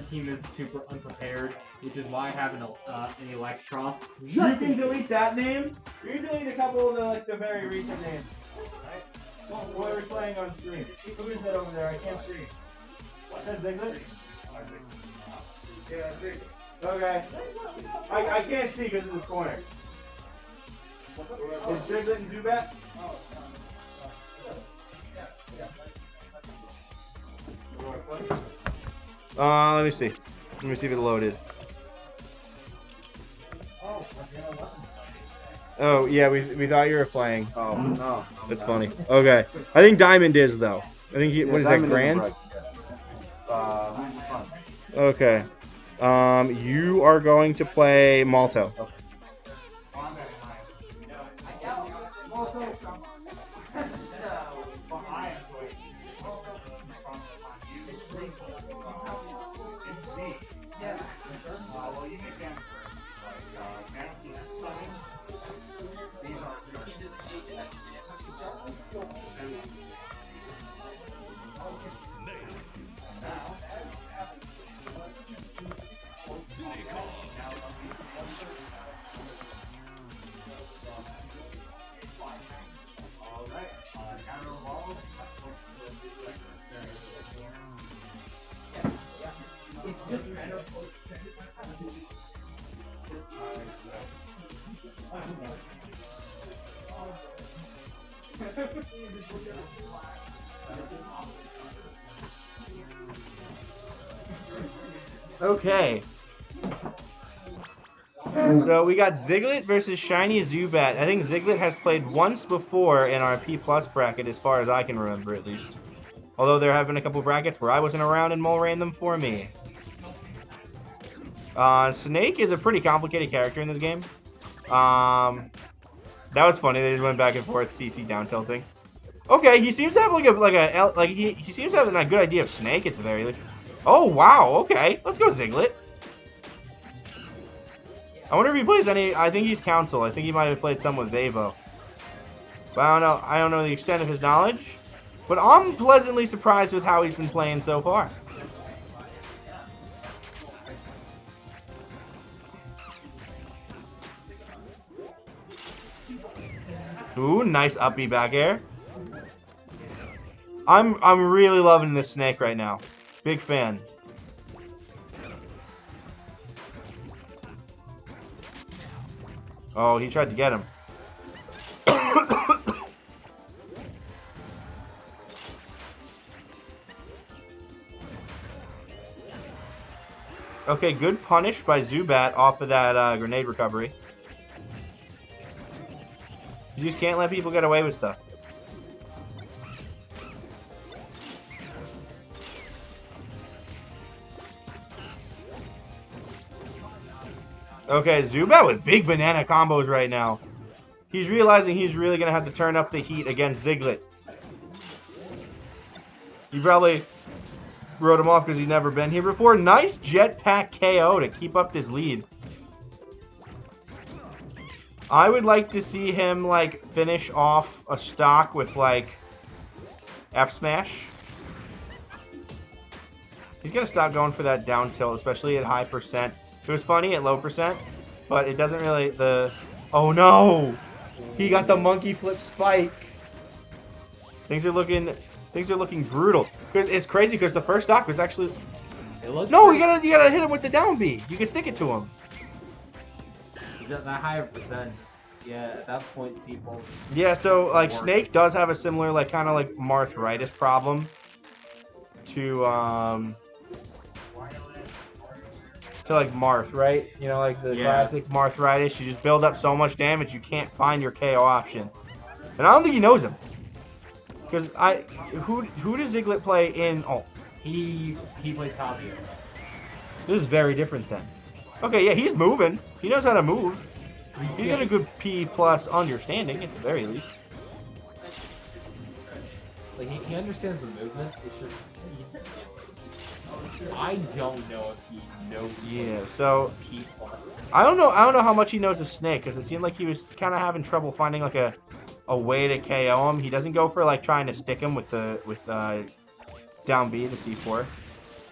team is super unprepared, which is why I have an Electros. You can delete that name. You can delete a couple of the very recent names. Right? Well, what are we playing on stream? Who is that over there? I can't see. What's that, Ziglet? Yeah, Ziglet. Okay. I can't see because of this corner. Is Ziglet and Zubat? Let me see. Let me see if it loaded. Oh, yeah, we thought you were playing. Oh, no. That's funny. Okay. I think Diamond is, though. I think he, what is that, Grands? Okay. You are going to play Malto. Okay. So we got Ziglet versus Shiny Zubat. I think Ziglet has played once before in our P+ bracket, as far as I can remember, at least. Although there have been a couple brackets where I wasn't around and Mole ran them for me. Snake is a pretty complicated character in this game. That was funny. They just went back and forth, CC down tilting. Okay, he seems to have he seems to have a good idea of Snake at the very least. Oh wow, okay. Let's go Ziglet. I wonder if he plays any. I think he's Council. I think he might have played some with Vavo. But I don't know the extent of his knowledge. But I'm pleasantly surprised with how he's been playing so far. Ooh, nice uppy back air. I'm really loving this Snake right now. Big fan. Oh, he tried to get him. Okay, good punish by Zubat off of that grenade recovery. You just can't let people get away with stuff. Okay, Zubat with big banana combos right now. He's realizing he's really going to have to turn up the heat against Ziglet. He probably wrote him off because he's never been here before. Nice jetpack KO to keep up this lead. I would like to see him, like, finish off a stock with, like, F smash. He's going to stop going for that down tilt, especially at high percent. It was funny at low percent, but it doesn't really, oh no! He got the monkey flip spike. Things are looking brutal. It's crazy because the first stock was actually, no, you gotta hit him with the down B. You can stick it to him. That higher percent. Yeah, at that point, C-Bolt. Yeah, so, like, Snake does have a similar, like, kind of, like, Marthritis problem to, like, Marth, right? You know, like, the classic Marthritis. You just build up so much damage, you can't find your KO option. And I don't think he knows him. Because who does Ziglet play in, He plays Kazuya. This is very different then. Okay, yeah, he's moving. He knows how to move. He's got a good P+ understanding, at the very least. Like, he understands the movement. It's just... I don't know if he knows. Yeah, so... P+. I don't know how much he knows of Snake, because it seemed like he was kind of having trouble finding, like, a way to KO him. He doesn't go for, like, trying to stick him with down B, the C4.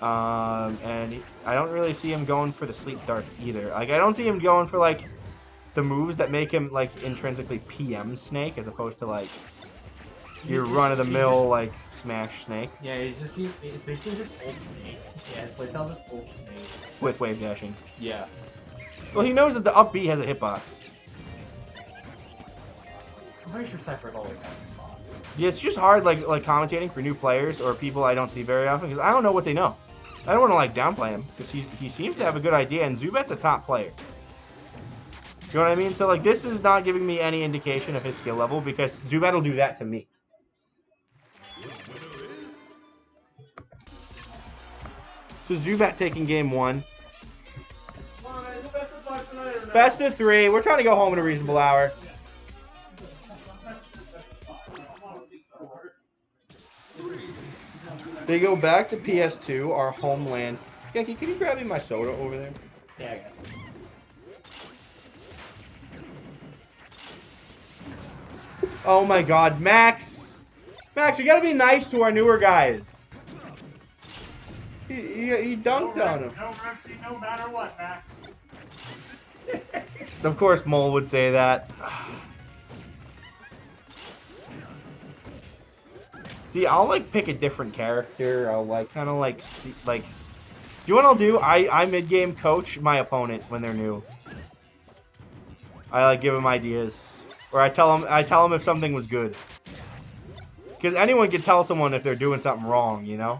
And I don't really see him going for the sleep darts either. Like, I don't see him going for, like, the moves that make him, like, intrinsically PM Snake as opposed to, like, your run-of-the-mill, like, Smash Snake. Yeah, it's basically just old Snake. Yeah, his playstyle is just old Snake. With wave dashing. Yeah. Well, he knows that the up B has a hitbox. I'm pretty sure Cypher always has a box. Yeah, it's just hard, like commentating for new players or people I don't see very often because I don't know what they know. I don't want to like downplay him because he seems to have a good idea, and Zubat's a top player. You know what I mean? So like this is not giving me any indication of his skill level because Zubat will do that to me. So Zubat taking game 1. Come on, man, it's the best of 5 tonight or not? Best of 3. We're trying to go home in a reasonable hour. They go back to PS2, our homeland. Genki, can you grab me my soda over there? Yeah, I got it. Oh my god, Max! Max, you gotta be nice to our newer guys. He dunked on him. No mercy, no matter what, Max. Of course Mole would say that. See, I'll like pick a different character. I'll like kind of like you know what I'll do? I mid-game coach my opponent when they're new. I like give them ideas, or I tell them if something was good. Because anyone can tell someone if they're doing something wrong, you know.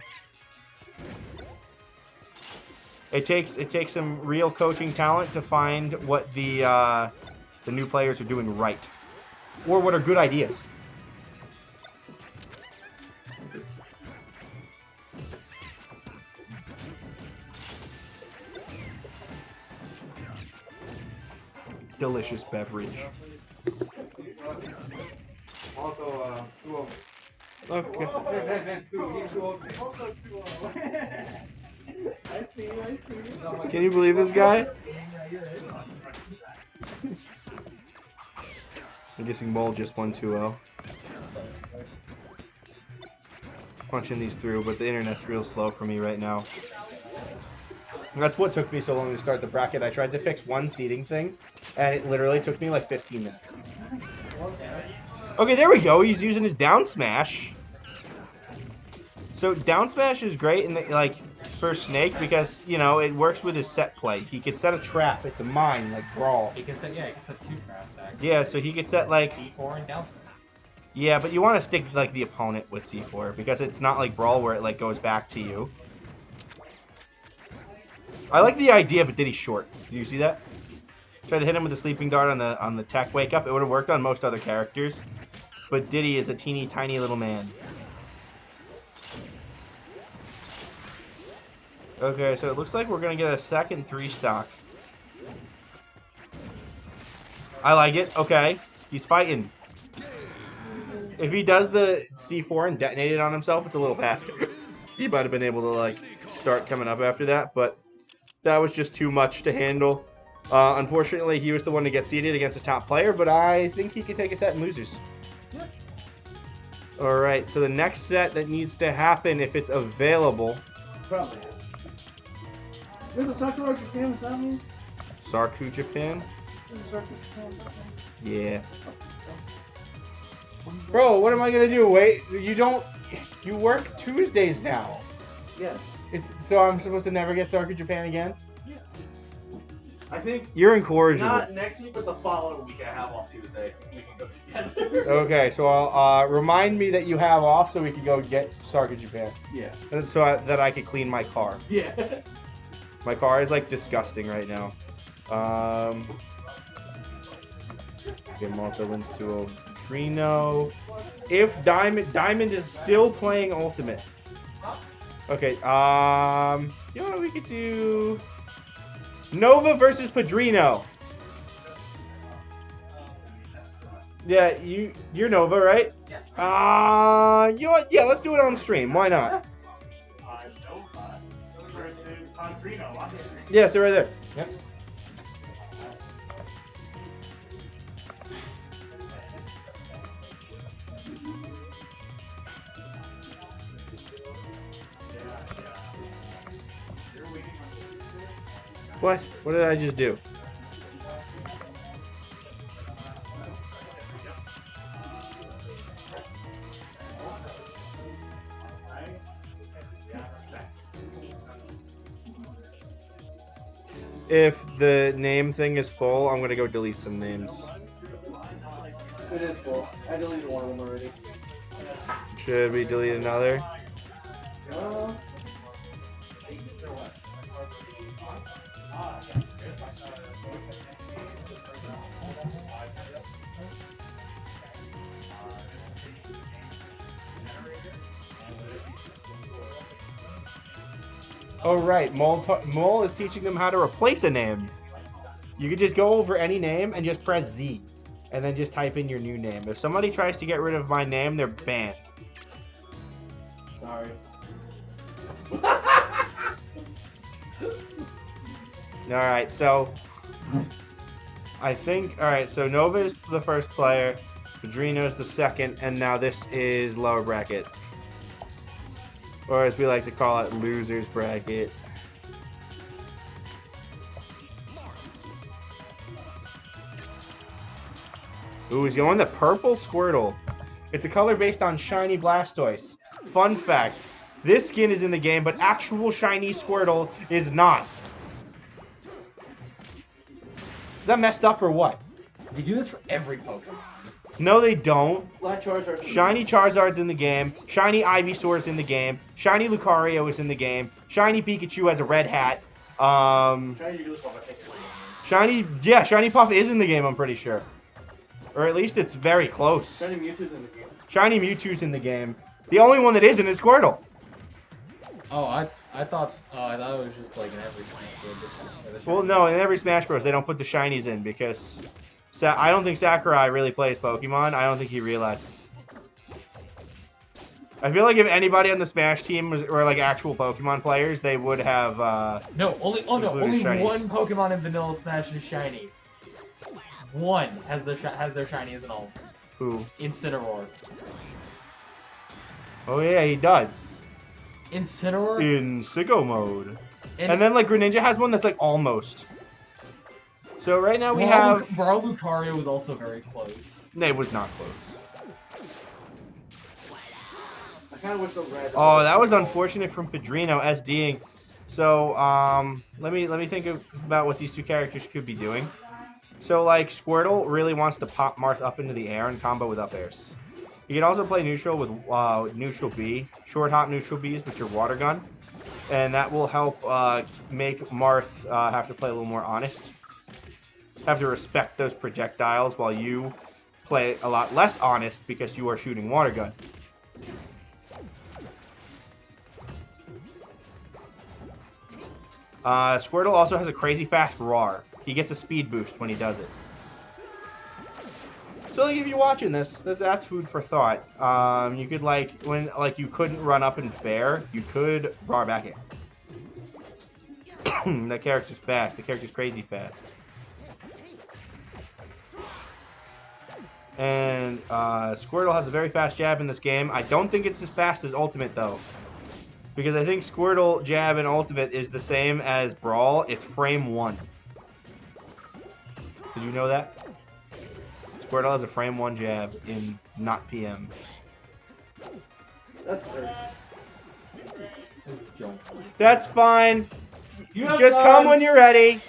It takes some real coaching talent to find what the new players are doing right, or what are good ideas. Delicious beverage. Also, 2-0. Okay. 2-0. Also 2-0. I see you. Can you believe this guy? I'm guessing Mole just won 2-0. Punching these through, but the internet's real slow for me right now. That's what took me so long to start the bracket. I tried to fix one seating thing, and it literally took me like 15 minutes. Okay, there we go. He's using his down smash. So down smash is great in the, like for Snake because you know it works with his set play. He could set a trap. It's a mine like Brawl. He can set 2 traps actually. Yeah, so he could set like C4 and down smash. yeah, but you want to stick like the opponent with C4 because it's not like Brawl where it like goes back to you. I like the idea of a Diddy short. Did you see that? Tried to hit him with a sleeping dart on the tech wake up. It would have worked on most other characters, but Diddy is a teeny tiny little man. Okay, so it looks like we're gonna get a second 3-stock. I like it. Okay, he's fighting. If he does the C4 and detonate it on himself, it's a little faster. He might have been able to like start coming up after that, but that was just too much to handle. Unfortunately, he was the one to get seeded against a top player, but I think he could take a set and losers. Yeah. Alright, so the next set that needs to happen, if it's available... Probably is. There's a Sakura Japan, is that me? Sarku Japan? There's a Sakura Japan. Yeah. Bro, what am I gonna do? Wait, you work Tuesdays now. Yes. So I'm supposed to never get Sarku Japan again? Yes. I think You're incorrigible. not next week, but the following week I have off Tuesday. We can go together. Okay, so I'll remind me that you have off so we can go get Sarku Japan. Yeah. So that I can clean my car. Yeah. My car is like disgusting right now. Okay, Malta wins 2-0. Trino. If Diamond is still playing Ultimate. Okay, you know what we could do? Nova versus Padrino. Yeah, you're Nova, right? Yeah. You know what? Yeah, let's do it on stream. Why not? Nova versus Padrino on the stream. Yeah, so right there. Yep. What? What did I just do? If the name thing is full, I'm gonna go delete some names. It is full. I deleted one of them already. Should we delete another? Oh right, Mole is teaching them how to replace a name. You could just go over any name and just press Z, and then just type in your new name. If somebody tries to get rid of my name, they're banned. Sorry. Alright, so I think, alright, so Nova is the first player, Padrino's the second, and now this is lower bracket. Or as we like to call it, loser's bracket. Ooh, he's going the purple Squirtle. It's a color based on shiny Blastoise. Fun fact, this skin is in the game, but actual shiny Squirtle is not. Is that messed up or what? They do this for every Pokemon. No, they don't. Black Charizard. Shiny Charizard's in the game. Shiny Ivysaur's in the game. Shiny Lucario is in the game. Shiny Pikachu has a red hat. Shiny, yeah, Shiny Puff is in the game, I'm pretty sure. Or at least it's very close. Shiny Mewtwo's in the game. Shiny Mewtwo's in the game. The only one that isn't is Squirtle. Oh, I thought it was just like in every Smash Bros. Well, no, in every Smash Bros. They don't put the shinies in because I don't think Sakurai really plays Pokemon. I don't think he realizes. I feel like if anybody on the Smash team were like actual Pokemon players, they would have. Only shinies. one Pokemon in Vanilla Smash is shiny. One has their shiny as an alt. Who? Incineroar. Oh yeah, he does. Incineroar. In Sicko mode. And then like Greninja has one that's like almost. So right now we have. Brawl Lucario was also very close. No, it was not close. I kind of wish those red. Oh, that was unfortunate from Padrino SDing. So let me think about what these two characters could be doing. So like Squirtle really wants to pop Marth up into the air and combo with up airs. You can also play neutral with neutral B, short hop neutral Bs with your water gun, and that will help make Marth have to play a little more honest. Have to respect those projectiles while you play a lot less honest because you are shooting water gun. Squirtle also has a crazy fast roar. He gets a speed boost when he does it. So like if you're watching this, that's food for thought. You could when you couldn't run up in fair, you could roar back in. That character's fast. The character's crazy fast. And Squirtle has a very fast jab in this game. I don't think it's as fast as Ultimate though. Because I think Squirtle jab and Ultimate is the same as Brawl. It's frame 1. Did you know that? Squirtle has a frame 1 jab in not PM. That's cursed. That's fine. You have Just fun. come when you're ready.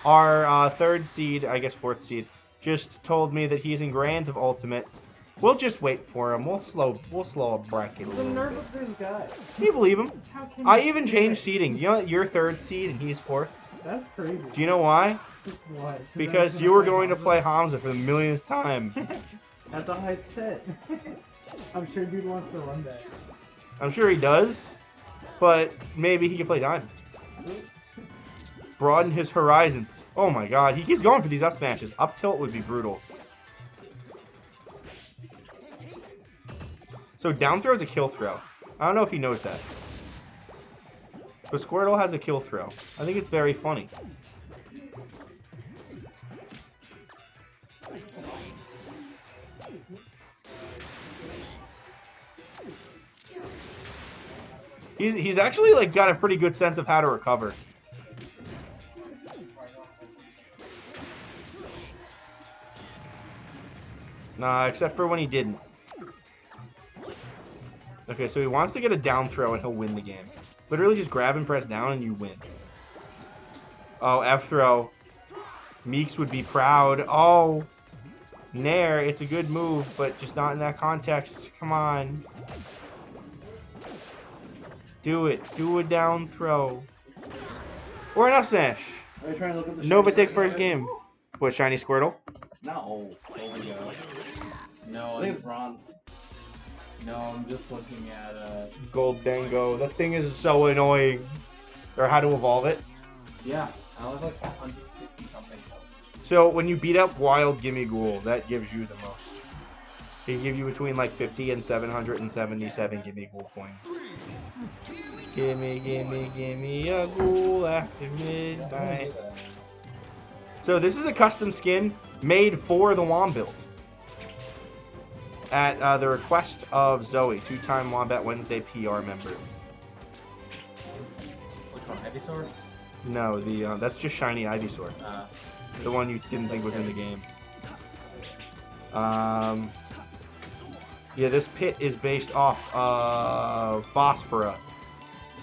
Our third seed, I guess fourth seed, just told me that he's in Grands of Ultimate. We'll just wait for him. We'll slow a bracket a The little nerve bit. of this guy. Can you believe him? How can I you even do changed that? seeding. You know, you're third seed and he's fourth. That's crazy. Do you know why? Why? Because you were going to play Hamza for the millionth time. That's a hype set. I'm sure dude wants to run that. I'm sure he does, but maybe he can play Diamond. Broaden his horizons. Oh my god, he keeps going for these up smashes. Up tilt would be brutal. So down throw is a kill throw. I don't know if he knows that. But Squirtle has a kill throw. I think it's very funny. He's actually like got a pretty good sense of how to recover. Nah, except for when he didn't. Okay, so he wants to get a down throw and he'll win the game. Literally just grab and press down and you win. Oh, F throw. Meeks would be proud. Oh, Nair, it's a good move, but just not in that context. Come on. Do it. Do a down throw. Or an up smash. Are you trying to look at the Nova shiny take first version? game. What, Shiny Squirtle? No. There we go. No, I think it's bronze. no, I'm just looking at Gold Dango. That thing is so annoying. Or how to evolve it. yeah, I was like 160 something. So when you beat up Wild Gimme Ghoul, that gives you the most. They give you between like 50 and 777 Gimme Ghoul coins. Gimme, gimme, gimme a ghoul after midnight. So this is a custom skin made for the Wombuild. At the request of Zoe, 2-time Wombat Wednesday PR member. Which one, Ivysaur? No, the that's just Shiny Ivysaur. The one you didn't think was in the game. Yeah, this pit is based off of Phosphora,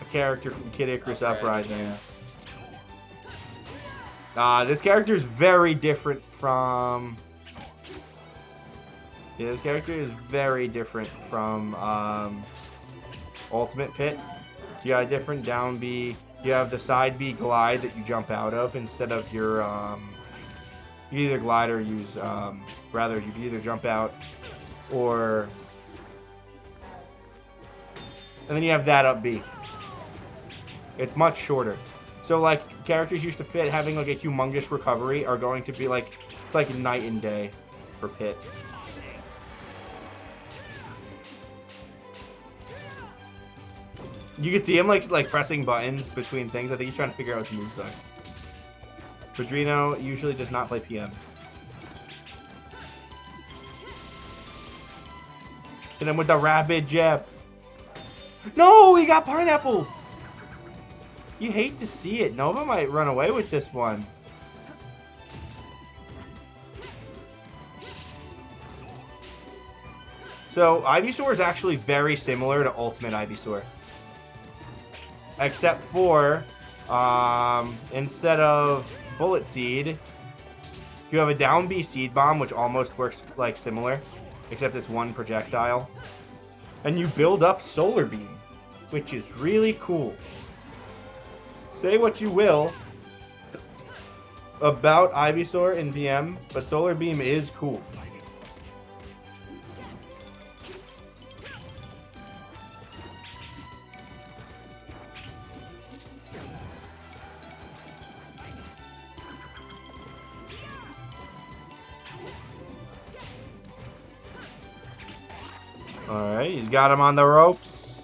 a character from Kid Icarus Uprising. This character is very different from... Yeah, this character is very different from Ultimate Pit. You got a different down B. You have the side B glide that you jump out of instead of your... you either glide or use... rather, you can either jump out or... And then you have that up B. It's much shorter. So, like, characters used to Pit having, like, a humongous recovery are going to be, like... It's like night and day for Pit. You can see him, like pressing buttons between things. I think he's trying to figure out what the moves are. Padrino usually does not play PM. Hit him with the rapid jab. No, he got pineapple. You hate to see it. Nova might run away with this one. So, Ivysaur is actually very similar to Ultimate Ivysaur. Except for, instead of Bullet Seed, you have a down B Seed Bomb, which almost works like similar, except it's one projectile. And you build up Solar Beam, which is really cool. Say what you will about Ivysaur in VM, but Solar Beam is cool. Alright, he's got him on the ropes.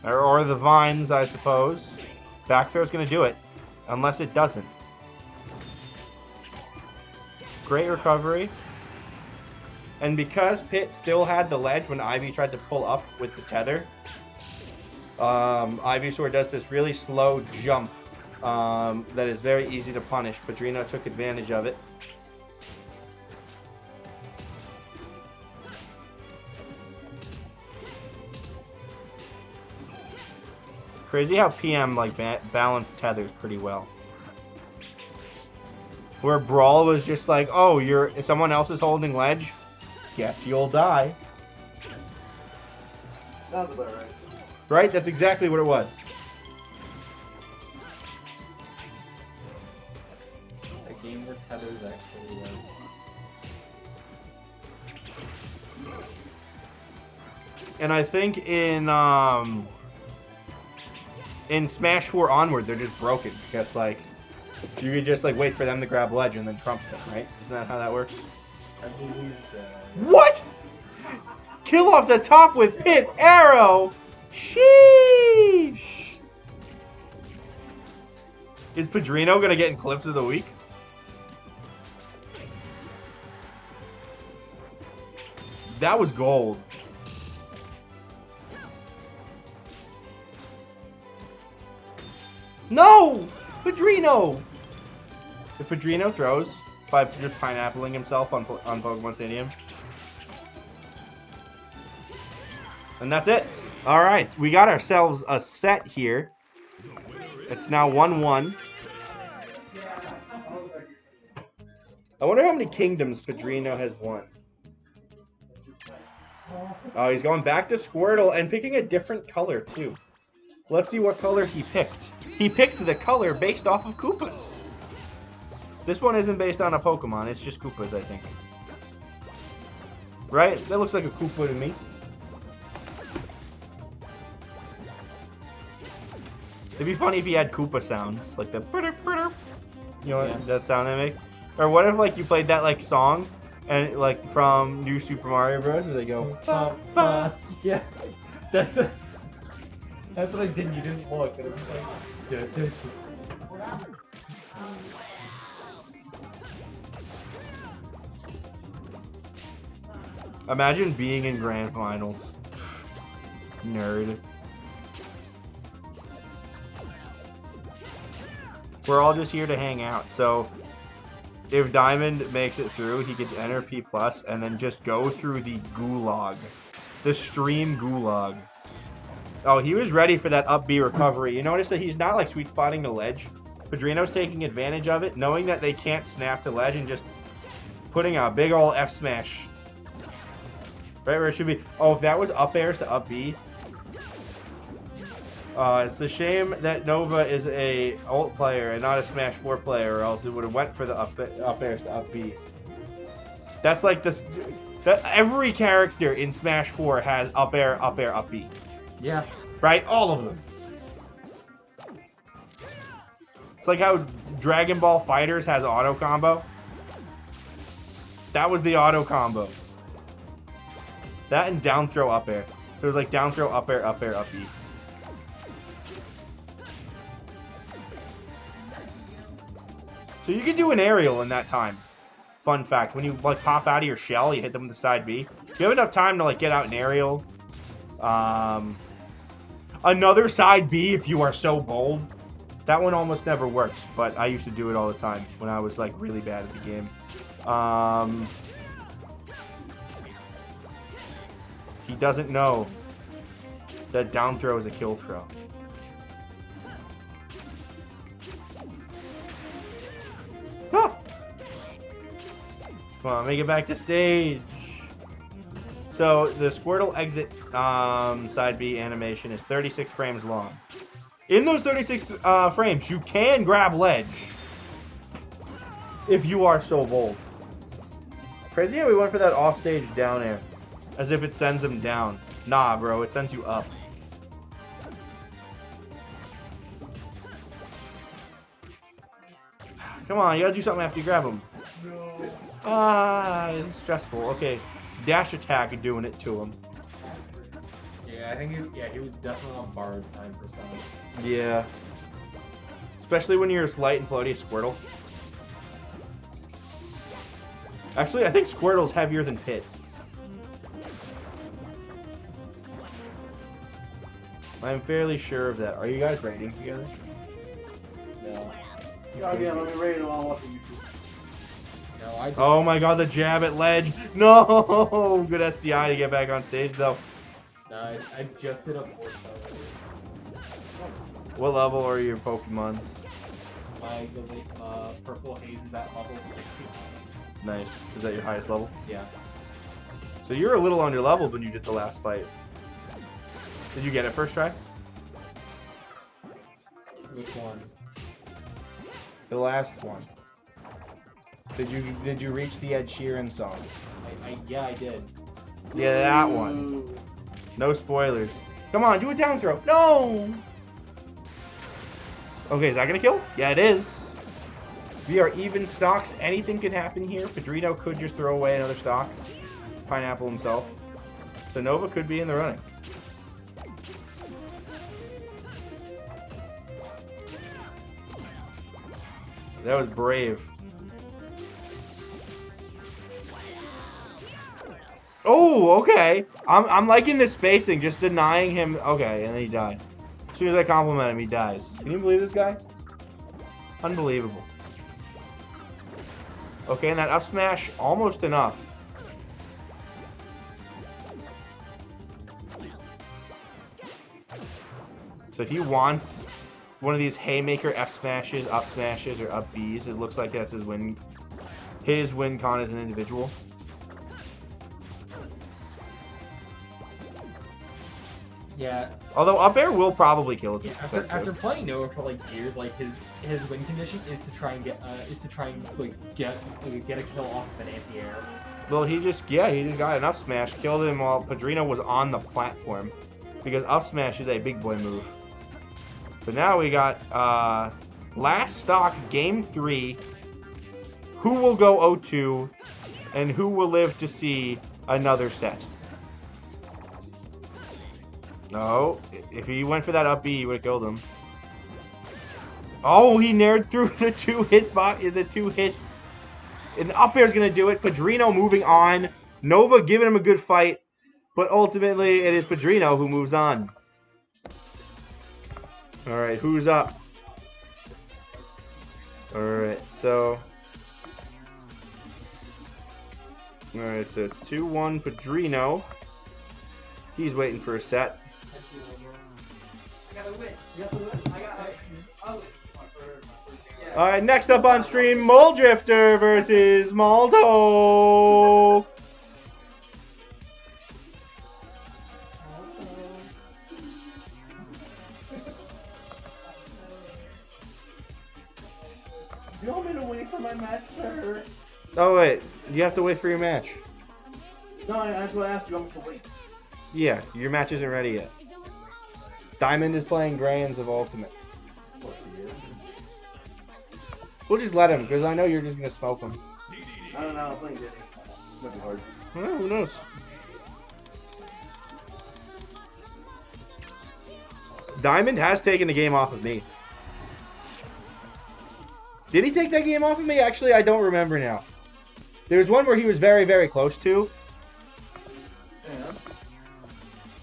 Or the vines, I suppose. Back throw's gonna do it. Unless it doesn't. Great recovery. And because Pit still had the ledge when Ivy tried to pull up with the tether, Ivysaur does this really slow jump that is very easy to punish. Padrino took advantage of it. Crazy how PM like balanced tethers pretty well. Where Brawl was just like, oh, if someone else is holding ledge, guess you'll die. Sounds about right. Right? That's exactly what it was. A game where tethers actually work. And I think in Smash 4 onward, they're just broken because like you could just like wait for them to grab ledge and then trump them, right? Isn't that how that works? I believe so. What? Kill off the top with Pit Arrow. Sheesh. Is Padrino gonna get in clips of the week? That was gold. No! Padrino! If Padrino throws by just pineappling himself on Pokemon Stadium. And that's it. Alright, we got ourselves a set here. It's now 1-1. I wonder how many kingdoms Padrino has won. Oh, he's going back to Squirtle and picking a different color, too. Let's see what color he picked. He picked the color based off of Koopas. This one isn't based on a Pokemon, it's just Koopas, I think. Right? That looks like a Koopa to me. It'd be funny if he had Koopa sounds, like the you know what that sound I make? Or what if like you played that like song and like from New Super Mario Bros. Where they go Yeah. That's what I did. You didn't look. And it was like, duh, duh, duh. Imagine being in grand finals. Nerd. We're all just here to hang out, so if Diamond makes it through, he gets enter P+, and then just go through the gulag. The stream gulag. Oh, he was ready for that up B recovery. You notice that he's not like sweet spotting the ledge. Padrino's taking advantage of it, knowing that they can't snap the ledge and just putting a big ol' F smash. Right where it should be. Oh, if that was up airs to up B. It's a shame that Nova is a ult player and not a Smash 4 player, or else it would have went for the up airs to up B. That's like this. That every character in Smash 4 has up air, up B. Yeah. Right? All of them. It's like how Dragon Ball Fighters has auto combo. That was the auto combo. That and down throw up air. So it was like down throw up air, up B. So you can do an aerial in that time. Fun fact, when you like pop out of your shell, you hit them with the side B. If you have enough time to like get out an aerial, another side B if you are so bold. That one almost never works, but I used to do it all the time when I was like really bad at the game. He doesn't know that down throw is a kill throw. Ah! Come on, make it back to stage. So the Squirtle exit side B animation is 36 frames long. In those 36 frames, you can grab ledge if you are so bold. Crazy how we went for that offstage down air, as if it sends him down. Nah, bro, it sends you up. Come on, you gotta do something after you grab him. Ah, it's stressful. Okay, dash attack doing it to him. Yeah, I think he was definitely on borrowed time for some. Yeah. Especially when you're light and floaty Squirtle. Actually, I think Squirtle's heavier than Pit. I'm fairly sure of that. Are you guys rating together? No. Oh yeah, let me rate it while watching YouTube. No, I. Oh my god, the jab at ledge. No! Good SDI to get back on stage, though. No, I just did a 4-star. What level are your Pokemons? My purple haze is at level 60. Nice. Is that your highest level? Yeah. So you're a little under leveled when you did the last fight. Did you get it first try? Which one? The last one. Did you reach the Ed Sheeran song? Yeah, I did. Yeah, that one. No spoilers. Come on, do a down throw. No! Okay, is that gonna kill? Yeah, it is. We are even stocks. Anything can happen here. Padrino could just throw away another stock. Pineapple himself. So Nova could be in the running. That was brave. Oh, okay. I'm liking this spacing, just denying him. Okay, and then he died. As soon as I compliment him, he dies. Can you believe this guy? Unbelievable. Okay, and that up smash, almost enough. So he wants one of these haymaker F smashes, up smashes, or up Bs. It looks like that's his win con as an individual. Yeah. Although up air will probably kill it. After playing Noah for like years, like his win condition is to try and get a kill off of an anti-air. Well, he just got an up smash, killed him while Padrino was on the platform, because up smash is a big boy move. But now we got last stock game 3. Who will go 0-2, and who will live to see another set? No, if he went for that up B, he would have killed him. Oh, he nared through the two hits. And up air's gonna do it. Padrino moving on. Nova giving him a good fight, but ultimately it is Padrino who moves on. All right, who's up? All right, so it's 2-1 Padrino. He's waiting for a set. All right, next up on stream, Moldrifter versus Malto. You want me to wait for my match, sir? Oh wait, you have to wait for your match. No, that's what I asked you. I'm to wait. Yeah, your match isn't ready yet. Diamond is playing Grans of Ultimate. Of course he is. We'll just let him, because I know you're just going to smoke him. I don't know. I'm playing Disney. Might be hard. Well, who knows? Diamond has taken the game off of me. Did he take that game off of me? Actually, I don't remember now. There's one where he was very, very close to. Yeah.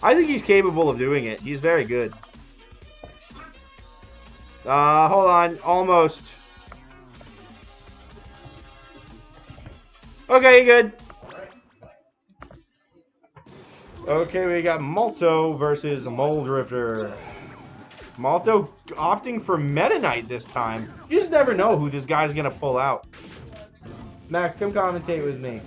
I think he's capable of doing it. He's very good. Hold on. Almost. Okay, good. Okay, we got Malto versus Moldrifter. Malto opting for Meta Knight this time. You just never know who this guy's going to pull out. Max, come commentate with me.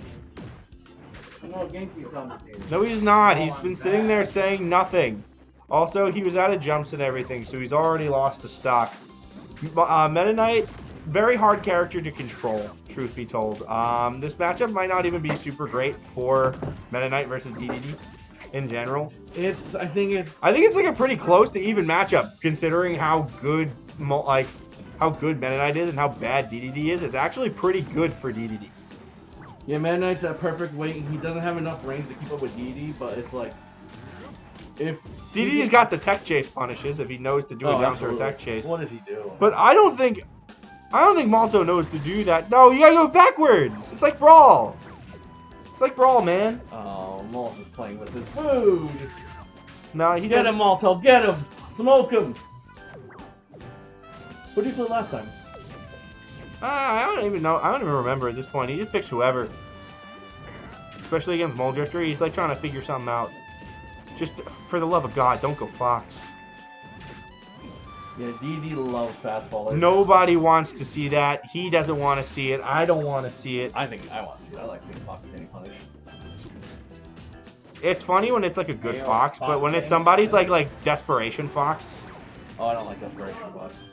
No, Genki's commentating. No, he's not. He's been sitting there saying nothing. Also, he was out of jumps and everything, so he's already lost to stock. Meta Knight, very hard character to control, truth be told. This matchup might not even be super great for Meta Knight versus DDD in general. I think it's like a pretty close to even matchup, considering how good Meta Knight is and how bad DDD is. It's actually pretty good for DDD. Yeah, Meta Knight's at perfect weight. He doesn't have enough range to keep up with DD, but it's like if DDD's got the tech chase punishes if he knows to do a down throw tech chase. What does he do? But I don't think Malto knows to do that. No, you gotta go backwards. It's like Brawl. It's like Brawl, man. Oh, Malto's playing with his food. No, he Get doesn't. him, Malto. Get him. Smoke him. What did you play last time? I don't even know. I don't even remember at this point. He just picks whoever. Especially against Moldrifter. He's like trying to figure something out. Just for the love of God, don't go Fox. Yeah, DD loves fast fallers. Nobody wants to see that. He doesn't want to see it. I don't want to see it. I think I want to see it. I like seeing Fox getting punished. It's funny when it's like a good Yeah, Fox, Fox but when it's getting somebody's punished. like Desperation Fox. Oh, I don't like Desperation Fox.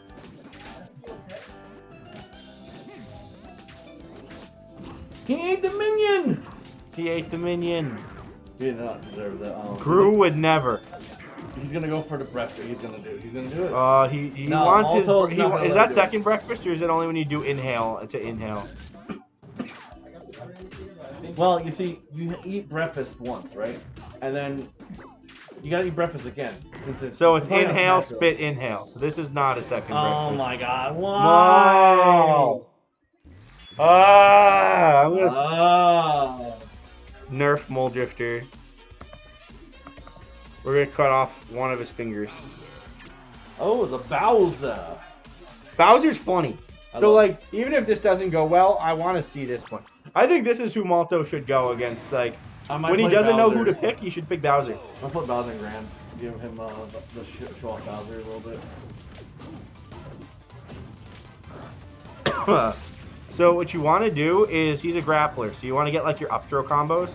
He ate the minion! He ate the minion. He did not deserve that. Gru would never. He's gonna go for the breakfast. He's gonna do it. He's gonna do it. He No, wants his. Malto's not gonna Is let that him do it. second breakfast or is it only when you do inhale to inhale? Well, you see, you eat breakfast once, right? And then you gotta eat breakfast again. Since it's So it's probably not inhale, snack spit, inhale. So this is not a second Oh breakfast. my God! Wow. Why? I'm gonna Oh. nerf Moldrifter. We're gonna cut off one of his fingers. Oh, the Bowser. Bowser's funny. I So, love like, even if this doesn't go well, I want to see this one. I think this is who Malto should go against. Like, I might when he play doesn't know who Bowser. to pick, he should pick Bowser. I'll put Bowser in Grands. Give him the show off Bowser a little bit. So what you want to do is, he's a grappler, so you want to get like your up throw combos.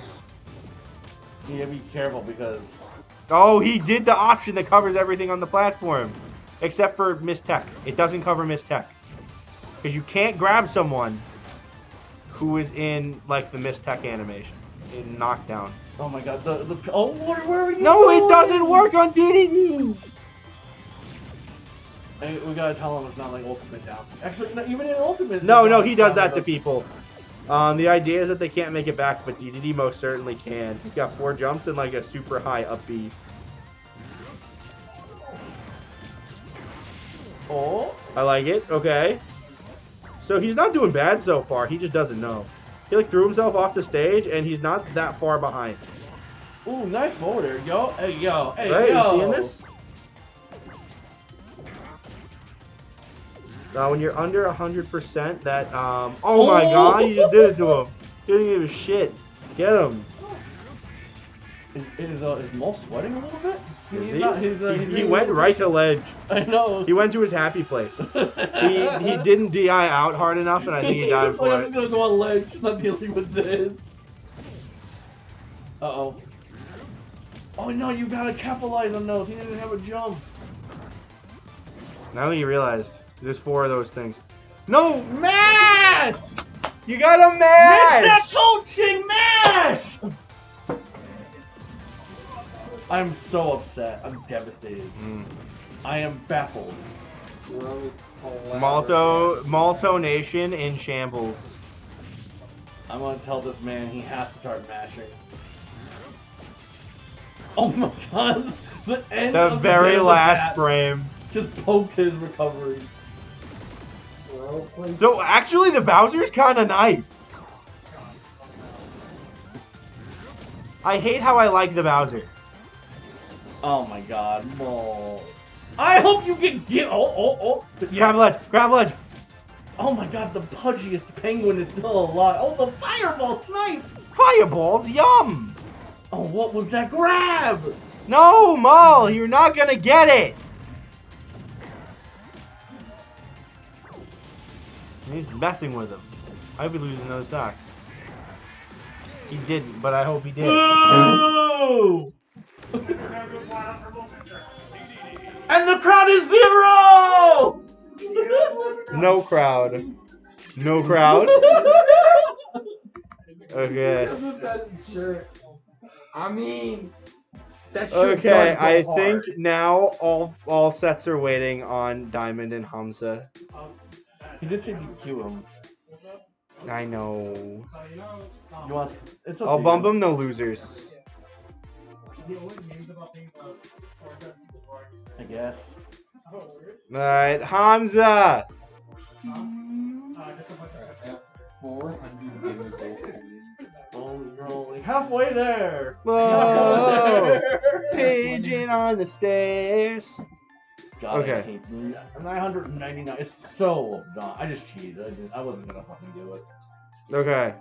Yeah, be careful because Oh, he did the option that covers everything on the platform, except for Miss Tech. It doesn't cover Miss Tech because you can't grab someone who is in like the Miss Tech animation in Knockdown. oh my god, the oh where are you? No, going? it doesn't work on DDD. Hey, we gotta tell him it's not like ultimate down. Actually, not even in ultimate. No, he does that to people. The idea is that they can't make it back, but DDD most certainly can. He's got 4 jumps and like a super high up B. Oh, I like it. Okay. So he's not doing bad so far. He just doesn't know. He like threw himself off the stage, and he's not that far behind. ooh, nice motor, yo, hey yo, hey Right? yo. You seeing this? Now, when you're under 100%, that oh my God, you just did it to him. He didn't give a shit. Get him. Is Mole sweating a little bit? Is He's he? not- He went right to ledge. I know. He went to his happy place. He didn't DI out hard enough, and I think he died was like, for I'm it. gonna go on ledge. I'm not dealing with this. Uh-oh. Oh no, you gotta capitalize on those. He didn't have a jump. Now you realized there's 4 of those things. No, mash! You gotta mash! Mr. Coaching Mash! I'm so upset. I'm devastated. I am baffled. Malto Nation in shambles. I'm gonna tell this man he has to start mashing. Oh my god! The end The of very the last bat frame. just poked his recovery. So actually, the Bowser's kind of nice. I hate how I like the Bowser. Oh my god, Mole. I hope you can get. Oh. Yes. Grab ledge, grab ledge. Oh my god, the pudgiest penguin is still alive. Oh, the fireball snipe! Fireballs, yum. Oh, what was that grab? No, Maul, you're not gonna get it. He's messing with him. I hope he loses another stock. He didn't, but I hope he did. Boo! And the crowd is 0! No crowd. No crowd. Okay. The best shirt. I mean, that shirt Okay, does go I hard. think now all sets are waiting on Diamond and Hamza. He did say DQ him. I know. You want? It's up I'll to bump you. them, no losers. I guess. Alright, Hamza! 400 Oh, you're only halfway there. Whoa! Paging on the stairs. God, Okay. I hate 999. It's so not. I just cheated. I wasn't gonna fucking do it. Okay.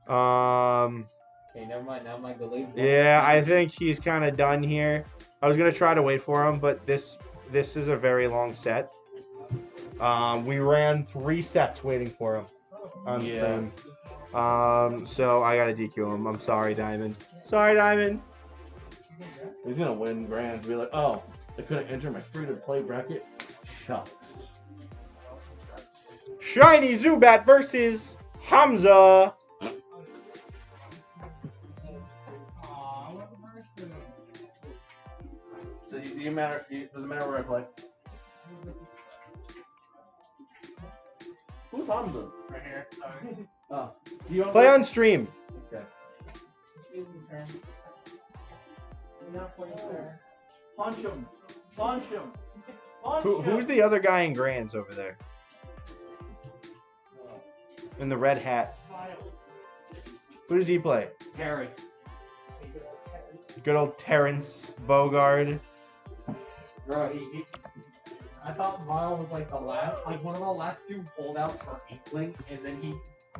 Okay, never mind. Now my delayed. Yeah, I think he's kind of done here. I was gonna try to wait for him, but this is a very long set. We ran 3 sets waiting for him on Yeah. stream. So I gotta DQ him. I'm sorry, Diamond. Sorry, Diamond. He's gonna win grand. Be like, oh, I couldn't enter my free-to-play bracket. Shucks. Shiny Zubat versus Hamza. Doesn't matter where I play. Who's Hamza? Right here. Sorry. Oh, do you want Play on stream. Punch him! Punch him! Punch Who's the other guy in Grands over there? In the red hat. Who does he play? Terry. Good old Terrence Bogard. Bro, I thought Mile was like the last, like one of the last few holdouts for Inkling, and then he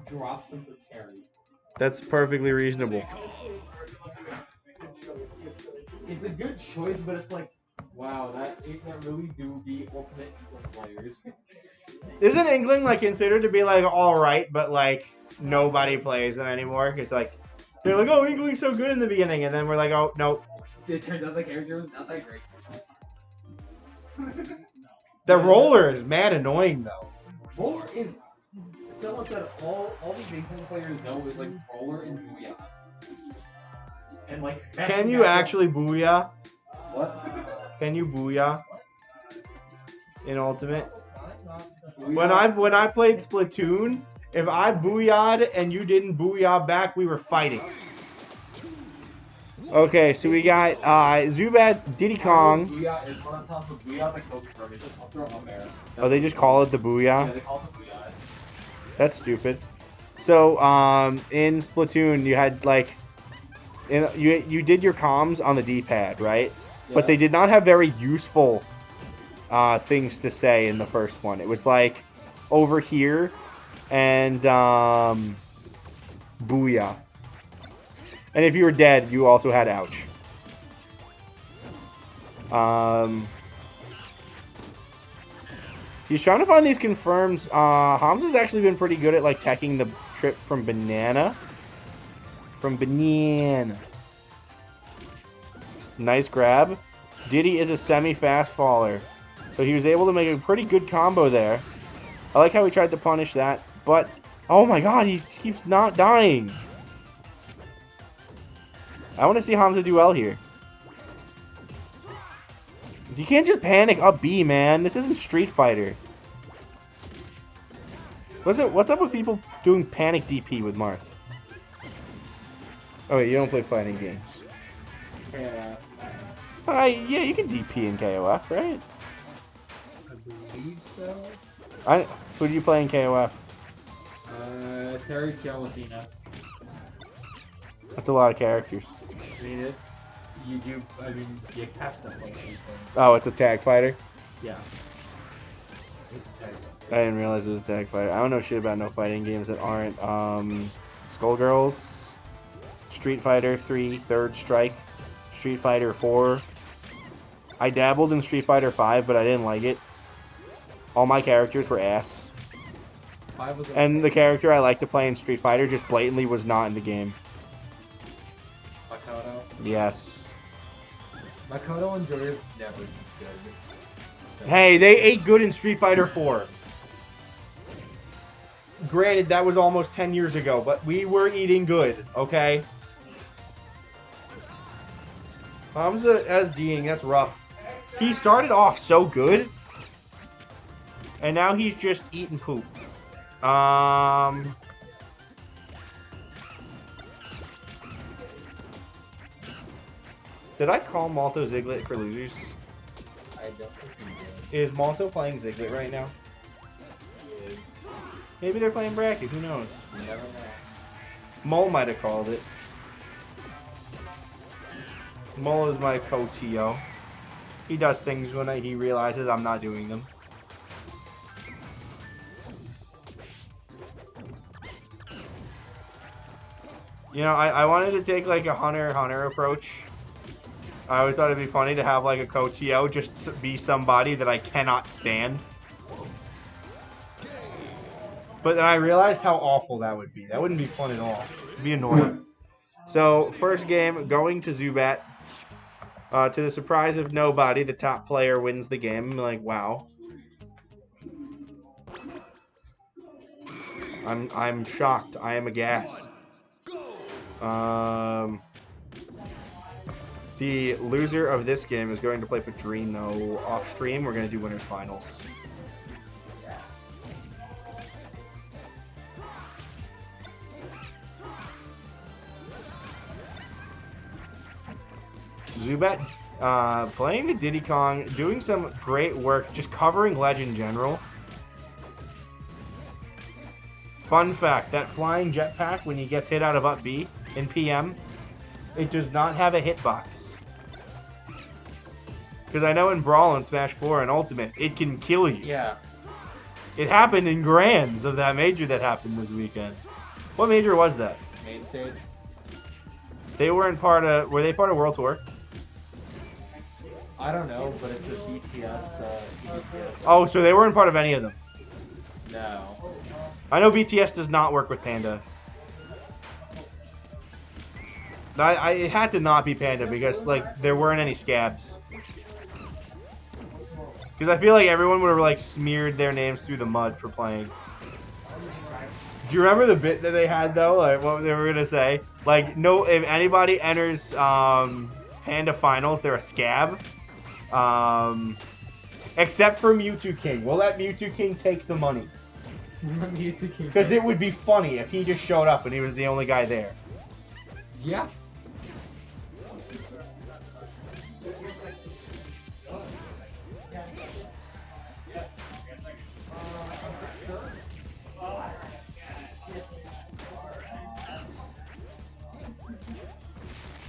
drops them for Terry. That's perfectly reasonable. It's a good choice, but it's like, wow, that really do be ultimate Inkling players. Isn't Inkling like considered to be like all right, but like nobody plays them anymore? Because like they're like, oh, Inkling's so good in the beginning, and then we're like, oh no, It turns out the character was not that great. the roller is mad annoying though. Roller is, someone said all these Inkling players know is like Roller and Booyah. And like, Can you actually booyah? What? Can you booyah in Ultimate? Booyah? When I played Splatoon, if I booyah'd and you didn't booyah back, we were fighting. Okay, so we got Zubat, Diddy Kong. Booyah is one of the times, but Booyah's like code for me. Just I'll throw it on there. Oh, they just call it the Yeah, booyah? they call it the Booyah. That's stupid. So, in Splatoon, you had like, you did your comms on the D-pad, right? But they did not have very useful things to say in the first one. It was like over here and booyah. And if you were dead, you also had ouch. He's trying to find these confirms. Hamza's actually been pretty good at like teching the trip from Banana. From Banana. Nice grab. Diddy is a semi-fast faller. So he was able to make a pretty good combo there. I like how he tried to punish that. But, oh my god, he keeps not dying. I want to see Hamza do well here. You can't just panic up B, man. This isn't Street Fighter. What's up with people doing panic DP with Marth? Oh wait, you don't play fighting games. Yeah. Yeah, you can DP in KOF, right? I believe so. Who do you play in KOF? Terry Kill with Dina. That's a lot of characters. I mean, you have to play these things. Oh, it's a tag fighter? Yeah. I didn't realize it was a tag fighter. I don't know shit about no fighting games that aren't Skullgirls, Street Fighter 3, Third Strike, Street Fighter 4. I dabbled in Street Fighter 5, but I didn't like it. All my characters were ass. And the character I like to play in Street Fighter just blatantly was not in the game. Makoto. Yes. Makoto and Joyous never did good. Hey, they ate good in Street Fighter 4. Granted, that was almost 10 years ago, but we were eating good, okay? Hamza SDing, that's rough. He started off so good, and now he's just eating poop. Did I call Malto Ziglet for losers? I don't think he Is Malto playing Ziglet right now? did. Maybe they're playing bracket, who knows? You never know. Mole might have called it. Mole is my co-TO. He does things when he realizes I'm not doing them. You know, I wanted to take like a Hunter approach. I always thought it'd be funny to have like a co-TO just be somebody that I cannot stand. But then I realized how awful that would be. That wouldn't be fun at all. It'd be annoying. So, first game, going to Zubat. To the surprise of nobody, the top player wins the game. I'm like, wow. I'm shocked. I am aghast. The loser of this game is going to play Padrino off stream. We're going to do winners finals. Zubat playing the Diddy Kong, doing some great work, just covering Legend General. Fun fact, that flying jetpack, when he gets hit out of up B in PM, it does not have a hitbox. Because I know in Brawl and Smash 4 and Ultimate, it can kill you. Yeah. It happened in Grands of that major that happened this weekend. What major was that? Main stage. They weren't part of. Were they part of World Tour? I don't know, but it's a BTS. BTS. Oh, so they weren't part of any of them. No. I know BTS does not work with Panda. It had to not be Panda because like there weren't any scabs. Because I feel like everyone would have like smeared their names through the mud for playing. Do you remember the bit that they had though? Like what they were gonna say? Like no, if anybody enters Panda finals, they're a scab. Except for Mewtwo King. We'll let Mewtwo King take the money. Because it would be funny if he just showed up and he was the only guy there. Yeah.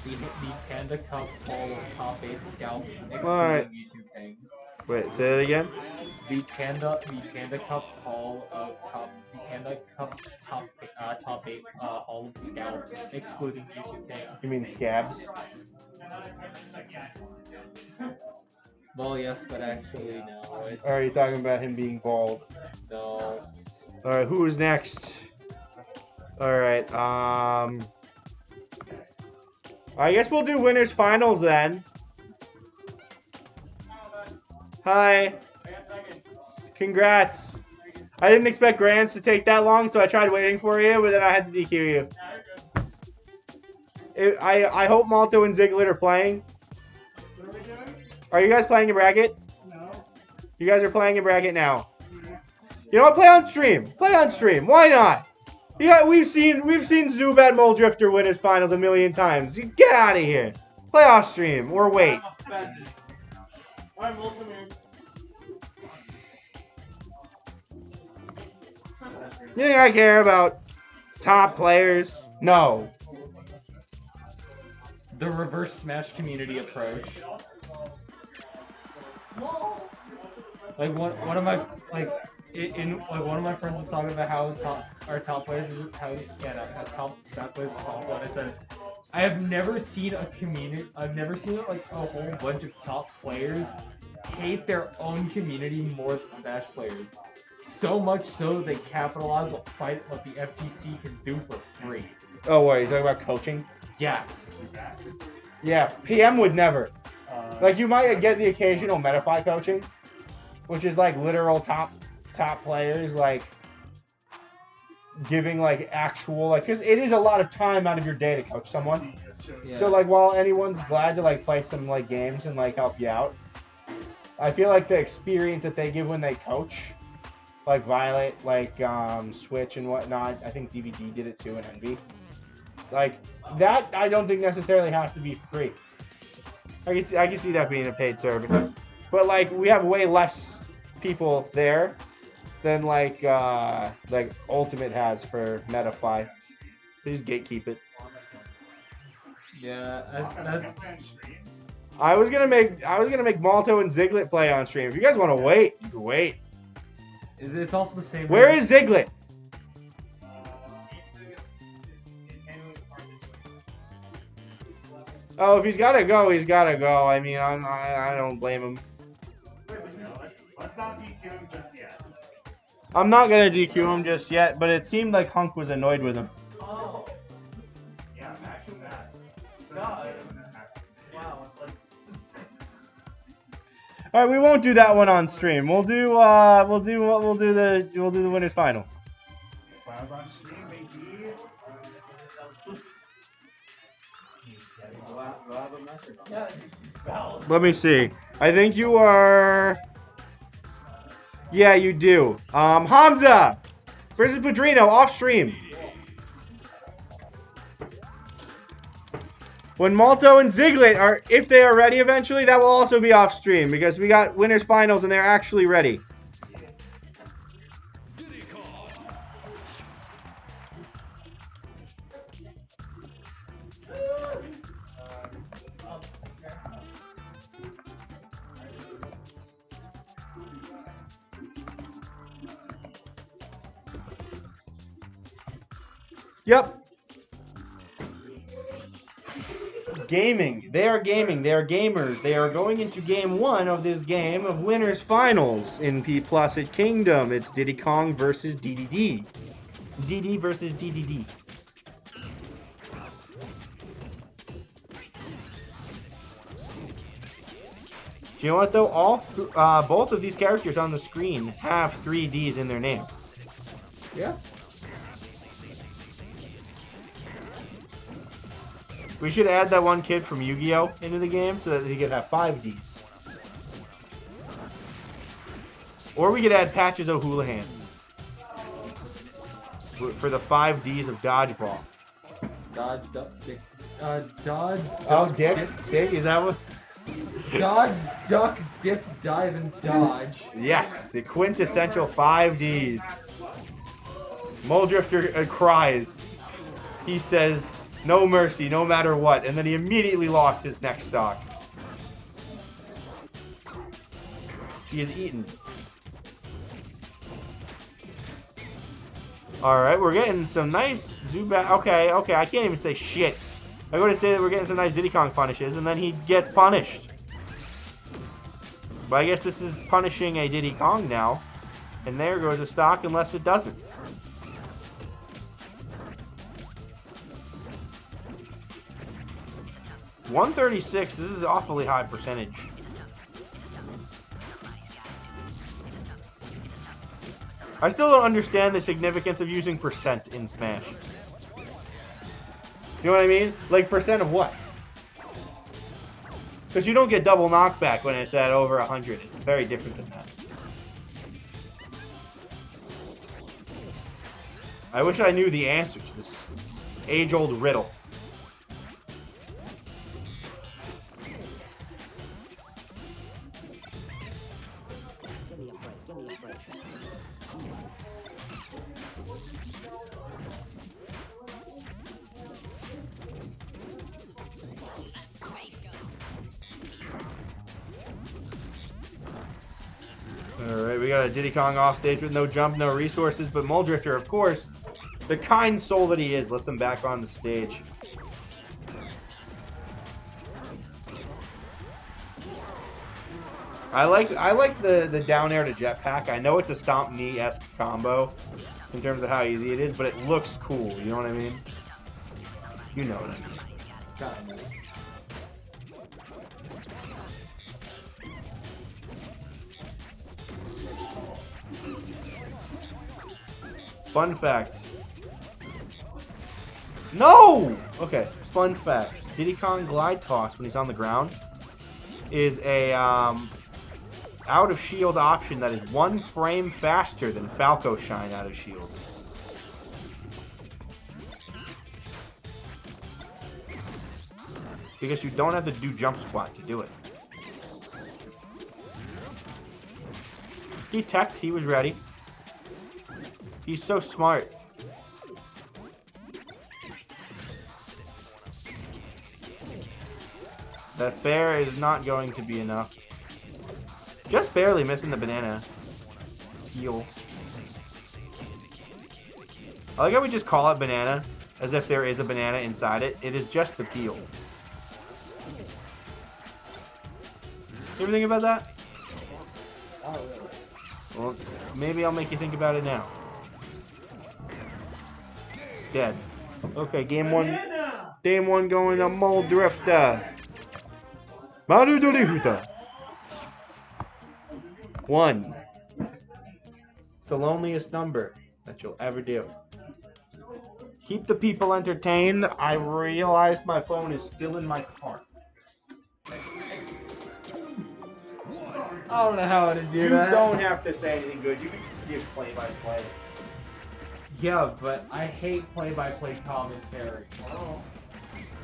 The Panda Cup Hall of Top 8 Scouts, excluding Alright. Mewtwo King. Wait, say that again? The Panda Cup Hall of Top, the Panda Cup Top 8 Hall of Scouts, excluding Mewtwo King. You mean scabs? Well, yes, but actually no. Or are you talking about him being bald? No. Alright, who is next? Alright, I guess we'll do winners finals then. Hi. Congrats. I didn't expect Grands to take that long, so I tried waiting for you, but then I had to DQ you. I hope Malto and Ziglet are playing. Are you guys playing in bracket? No. You guys are playing in bracket now. You know what? Play on stream. Play on stream. Why not? Yeah, we've seen Zubat Moldrifter win his finals a million times. You get out of here. Play off stream or wait. I'm Ultimate. You think I care about top players? No. The reverse Smash community approach. Like one of my one of my friends was talking about how our top players how top stat players is top one. I said I have never seen a community. I've never seen like a whole bunch of top players hate their own community more than Smash players. So much so they capitalize on fight what the FGC can do for free. Oh, what? You talking about coaching? Yes. Yeah, PM would never. Like, you might get the occasional Metafy coaching, which is like literal top players, like giving like actual, like, because it is a lot of time out of your day to coach someone. Yeah. So like, while anyone's glad to like play some like games and like help you out, I feel like the experience that they give when they coach, like Violet, like Switch and whatnot. I think DVD did it too in Envy. Like that, I don't think necessarily has to be free. I can see that being a paid service, but like we have way less people there than like Ultimate has for Metafy. They just gatekeep it. Yeah. I was gonna make Malto and Ziglet play on stream. If you guys want to wait, you can wait. It's also the same. Where is Ziglet? Oh, if he's gotta go, he's gotta go. I mean, I don't blame him. Let's not DQ him just yet. I'm not gonna DQ him just yet, but it seemed like Hunk was annoyed with him. Oh. Yeah, imagine that. God. Wow. All right, we won't do that one on stream. We'll do the winners finals. Clouds on stream, baby. Let me see. I think you are. Yeah, you do. Hamza versus Padrino off stream. When Malto and Ziglet are, if they are ready eventually, that will also be off stream because we got winners finals and they're actually ready. Yep. Gaming. They are gaming. They are gamers. They are going into game 1 of this game of winners finals in P Placid Kingdom. It's Diddy Kong versus DDD. DD versus DDD. Do you know what though? Both of these characters on the screen have 3 Ds in their name. Yeah. We should add that one kid from Yu-Gi-Oh into the game so that he could have 5 Ds. Or we could add Patches O'Houlihan for the 5 Ds of Dodgeball. Dodge, duck, dick. Dodge. Oh, duck, Dick? dip. Dick, is that what? Dodge, duck, dip, dive, and dodge. Yes, the quintessential 5 Ds. Muldrifter cries. He says, "No mercy, no matter what," and then he immediately lost his next stock. He is eaten. Alright, we're getting some nice Zubat. Okay, I can't even say shit. I'm going to say that we're getting some nice Diddy Kong punishes, and then he gets punished. But I guess this is punishing a Diddy Kong now. And there goes a stock unless it doesn't. $136, this is an awfully high percentage. I still don't understand the significance of using percent in Smash. You know what I mean? Like, percent of what? Because you don't get double knockback when it's at over 100. It's very different than that. I wish I knew the answer to this age-old riddle. Alright, we got a Diddy Kong off stage with no jump, no resources, but Muldrifter, of course, the kind soul that he is, lets him back on the stage. I like the down air to jetpack. I know it's a stomp knee-esque combo in terms of how easy it is, but it looks cool, you know what I mean? You know what I mean. Kinda. Fun fact. No! Okay, fun fact. Diddy Kong Glide Toss, when he's on the ground, is a out of shield option that is 1 frame faster than Falco Shine out of shield. Because you don't have to do jump squat to do it. He teched, he was ready. He's so smart. That bear is not going to be enough. Just barely missing the banana peel. I like how we just call it banana, as if there is a banana inside it. It is just the peel. You ever think about that? Oh, really? Well, maybe I'll make you think about it now. Dead. Okay, game 1. Game 1 going to Muldrifter. Maru Dorihuta. 1. It's the loneliest number that you'll ever do. Keep the people entertained. I realized my phone is still in my car. I don't know how to do You that. don't have to say anything good. You can just give play-by-play. Yeah, but I hate play-by-play commentary. Oh,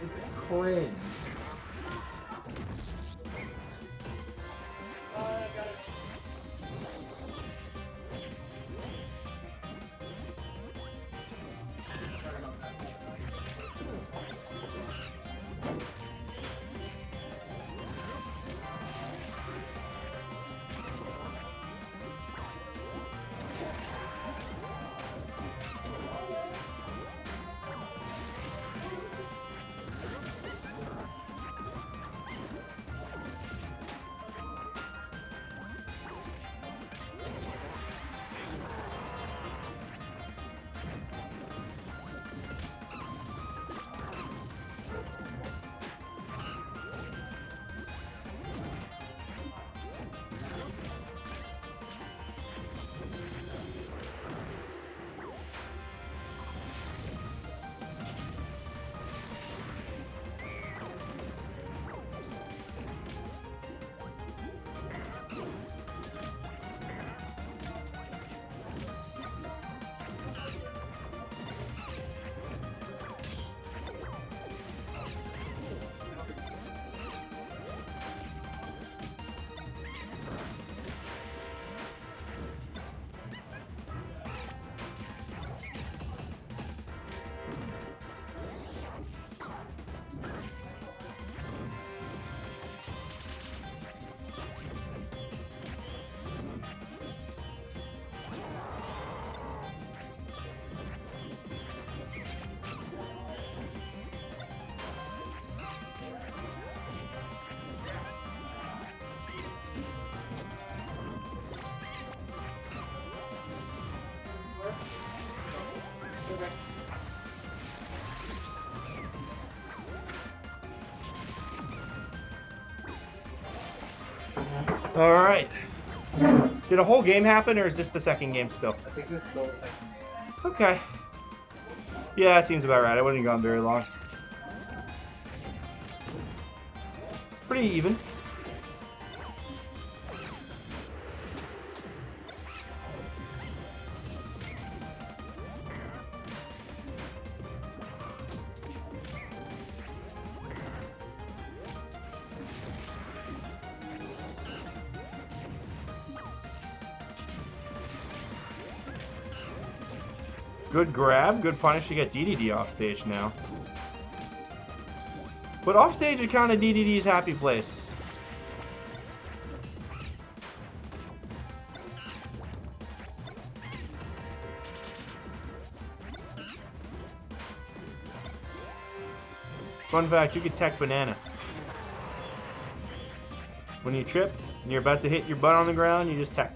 it's cringe. All right. Did a whole game happen, or is this the second game still? I think this is still the second game. Okay. Yeah, that seems about right. I wasn't gone very long. Pretty even. Good grab, good punish to get DDD off stage now. But off stage is kind of DDD's happy place. Fun fact, you could tech banana. When you trip and you're about to hit your butt on the ground, you just tech.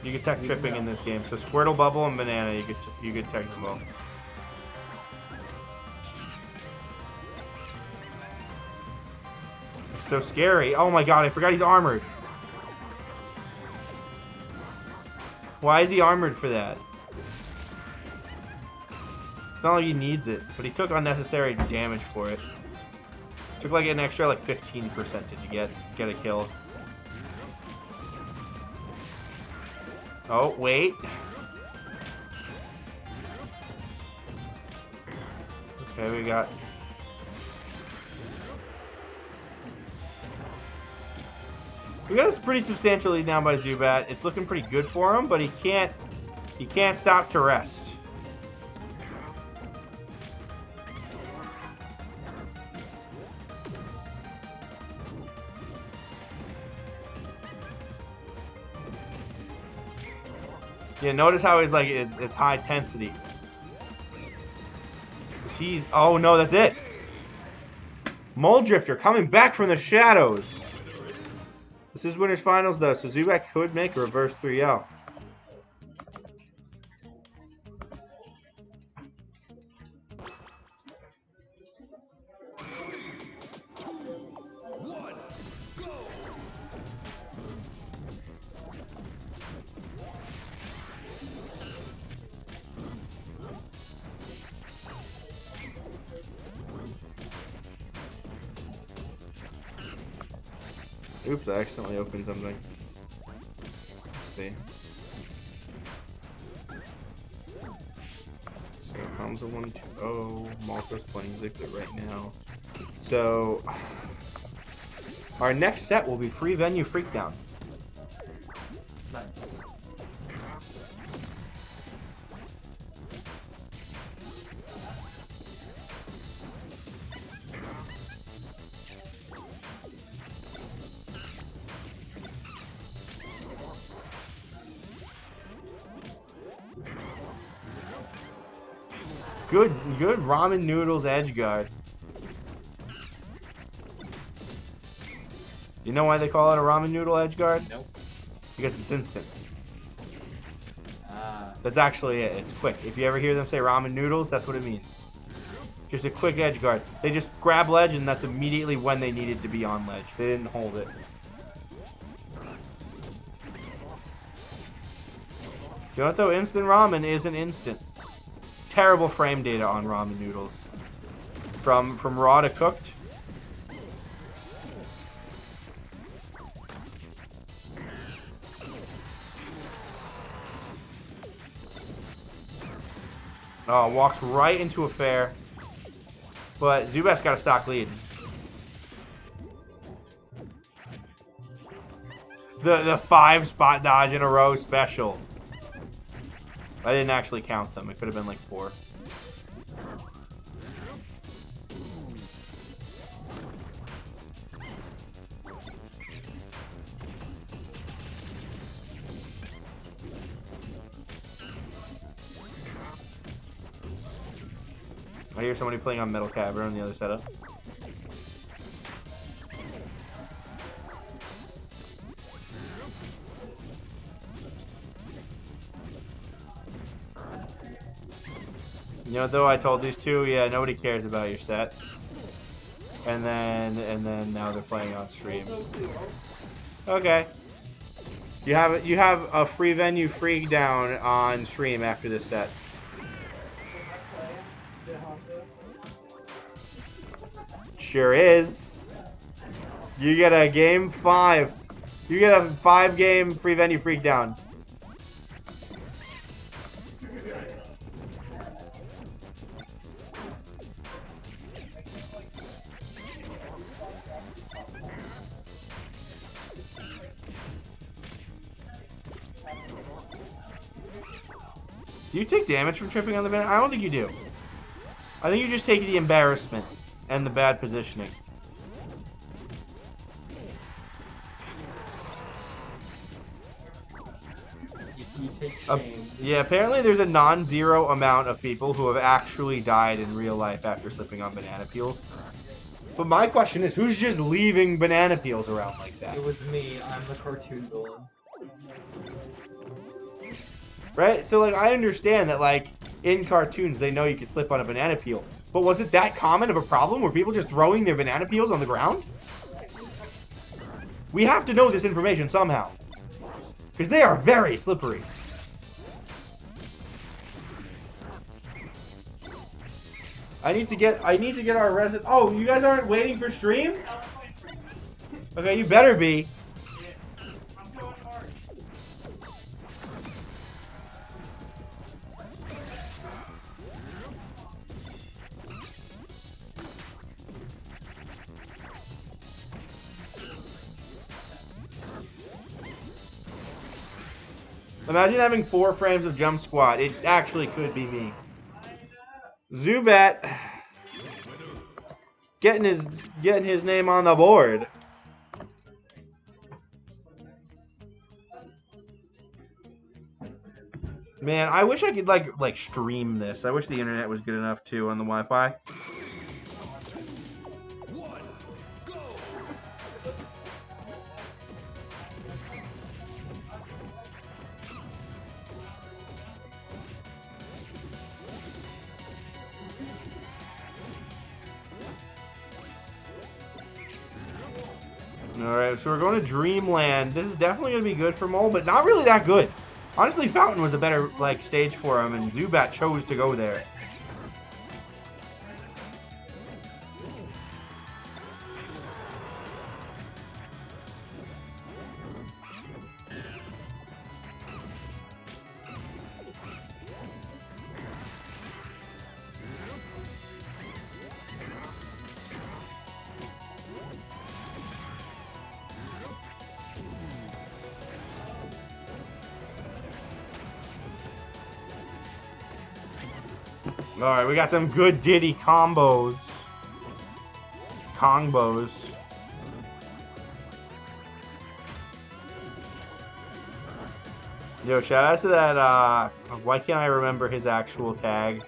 You can tech tripping in this game. So Squirtle, Bubble, and Banana, you could tech them both. It's so scary. Oh my god, I forgot he's armored. Why is he armored for that? It's not like he needs it, but he took unnecessary damage for it. Took like an extra like 15% to get a kill. Oh, wait. Okay, we got... We got us pretty substantial lead now by Zubat. It's looking pretty good for him, but he can't stop to rest. Yeah, notice how he's like, it's high intensity. He's, oh no, that's it. Moldrifter coming back from the shadows. This is winners finals though, so Zubat could make a reverse 3-0. Oops, I accidentally opened something. Let's see. So Hamza 1-2-0. Malta's playing Ziggler right now. So our next set will be Free Venue Freakdown. Nice. Good ramen noodles edge guard. You know why they call it a ramen noodle edge guard? Nope. Because it's instant. Ah. That's actually it. It's quick. If you ever hear them say ramen noodles, that's what it means. Just a quick edge guard. They just grab ledge, and that's immediately when they needed to be on ledge. They didn't hold it. You know what though? Instant ramen isn't instant. Terrible frame data on ramen noodles. From raw to cooked. Oh, walks right into a fair. But Zubat's got a stock lead. The 5-spot dodge in a row special. I didn't actually count them. It could have been like 4. I hear somebody playing on Metal Cavern on the other setup. You know, though, I told these two, yeah, nobody cares about your set. and then now they're playing on stream. Okay. You have a free venue freak down on stream after this set. Sure is. You get a game 5. You get a 5-game free venue freak down. Do you take damage from tripping on the banana? I don't think you do. I think you just take the embarrassment and the bad positioning. You take shame. Yeah, apparently there's a non-zero amount of people who have actually died in real life after slipping on banana peels. But my question is, who's just leaving banana peels around like that? It was me. I'm the cartoon villain. Right? So, like, I understand that, like, in cartoons, they know you can slip on a banana peel. But was it that common of a problem? Were people just throwing their banana peels on the ground? We have to know this information somehow. Because they are very slippery. I need to get our resident. Oh, you guys aren't waiting for stream? Okay, you better be. I'm going hard. Imagine having 4 frames of jump squat. It actually could be me. Zubat getting his name on the board. Man, I wish I could like stream this. I wish the internet was good enough too on the Wi-Fi. Alright, so we're going to Dreamland. This is definitely going to be good for Mole, but not really that good. Honestly, Fountain was a better stage for him, and Zubat chose to go there. Alright, we got some good Diddy combos. Combos. Yo, shout out to that, why can't I remember his actual tag?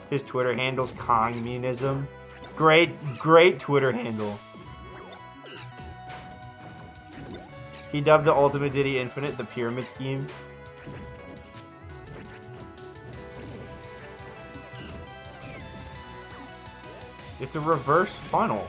His Twitter handle's Communism. Great Twitter handle. He dubbed the Ultimate Diddy Infinite the Pyramid Scheme. It's a reverse funnel.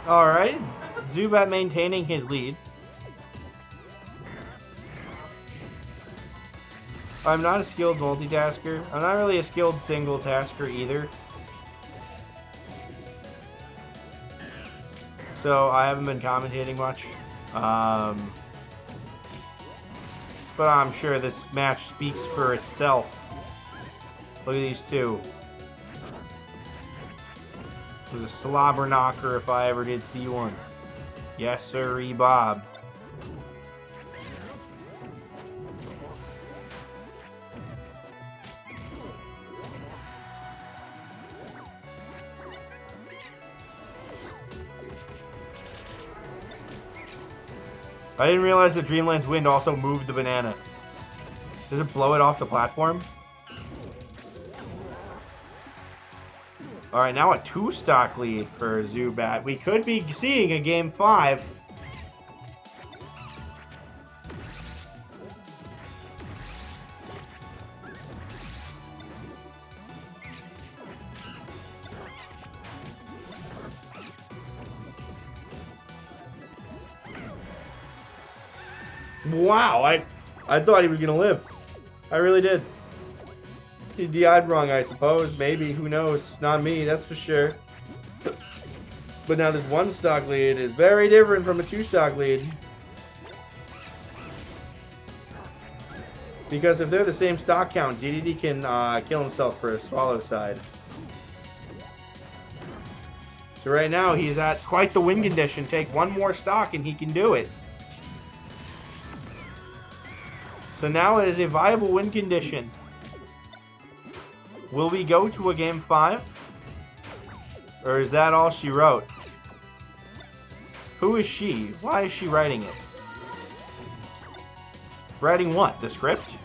Alright, Zubat maintaining his lead. I'm not a skilled multitasker. I'm not really a skilled single tasker either. so I haven't been commentating much. But I'm sure this match speaks for itself. Look at these two. It was a slobber knocker if I ever did see one. Yes, sir, Bob. I didn't realize the Dreamland's wind also moved the banana. Did it blow it off the platform? Alright, now a 2-stock lead for Zubat. We could be seeing a Game 5. Wow, I thought he was gonna live. I really did. He DI'd wrong, I suppose. Maybe, who knows? Not me, that's for sure. But now this 1-stock lead is very different from a 2-stock lead. Because if they're the same stock count, DDD can kill himself for a swallow side. So right now he's at quite the win condition. Take one more stock and he can do it. So now it is a viable win condition. Will we go to a Game 5? Or is that all she wrote? Who is she? Why is she writing it? Writing what? The script?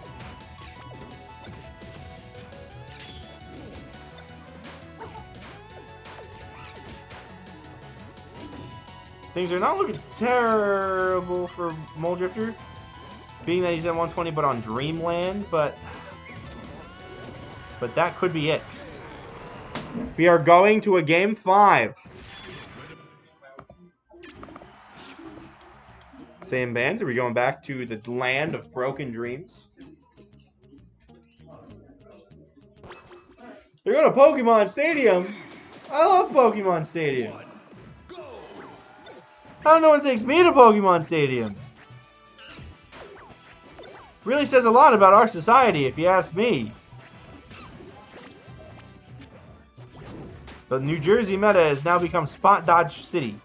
Things are not looking terrible for Moldrifter. Being that he's at 120 but on Dreamland, but that could be it. We are going to a Game 5. Same bands. Are we going back to the land of broken dreams? They're going to Pokemon Stadium. I love Pokemon Stadium. How no one takes me to Pokemon Stadium? Really says a lot about our society, if you ask me. The New Jersey meta has now become Spot Dodge City.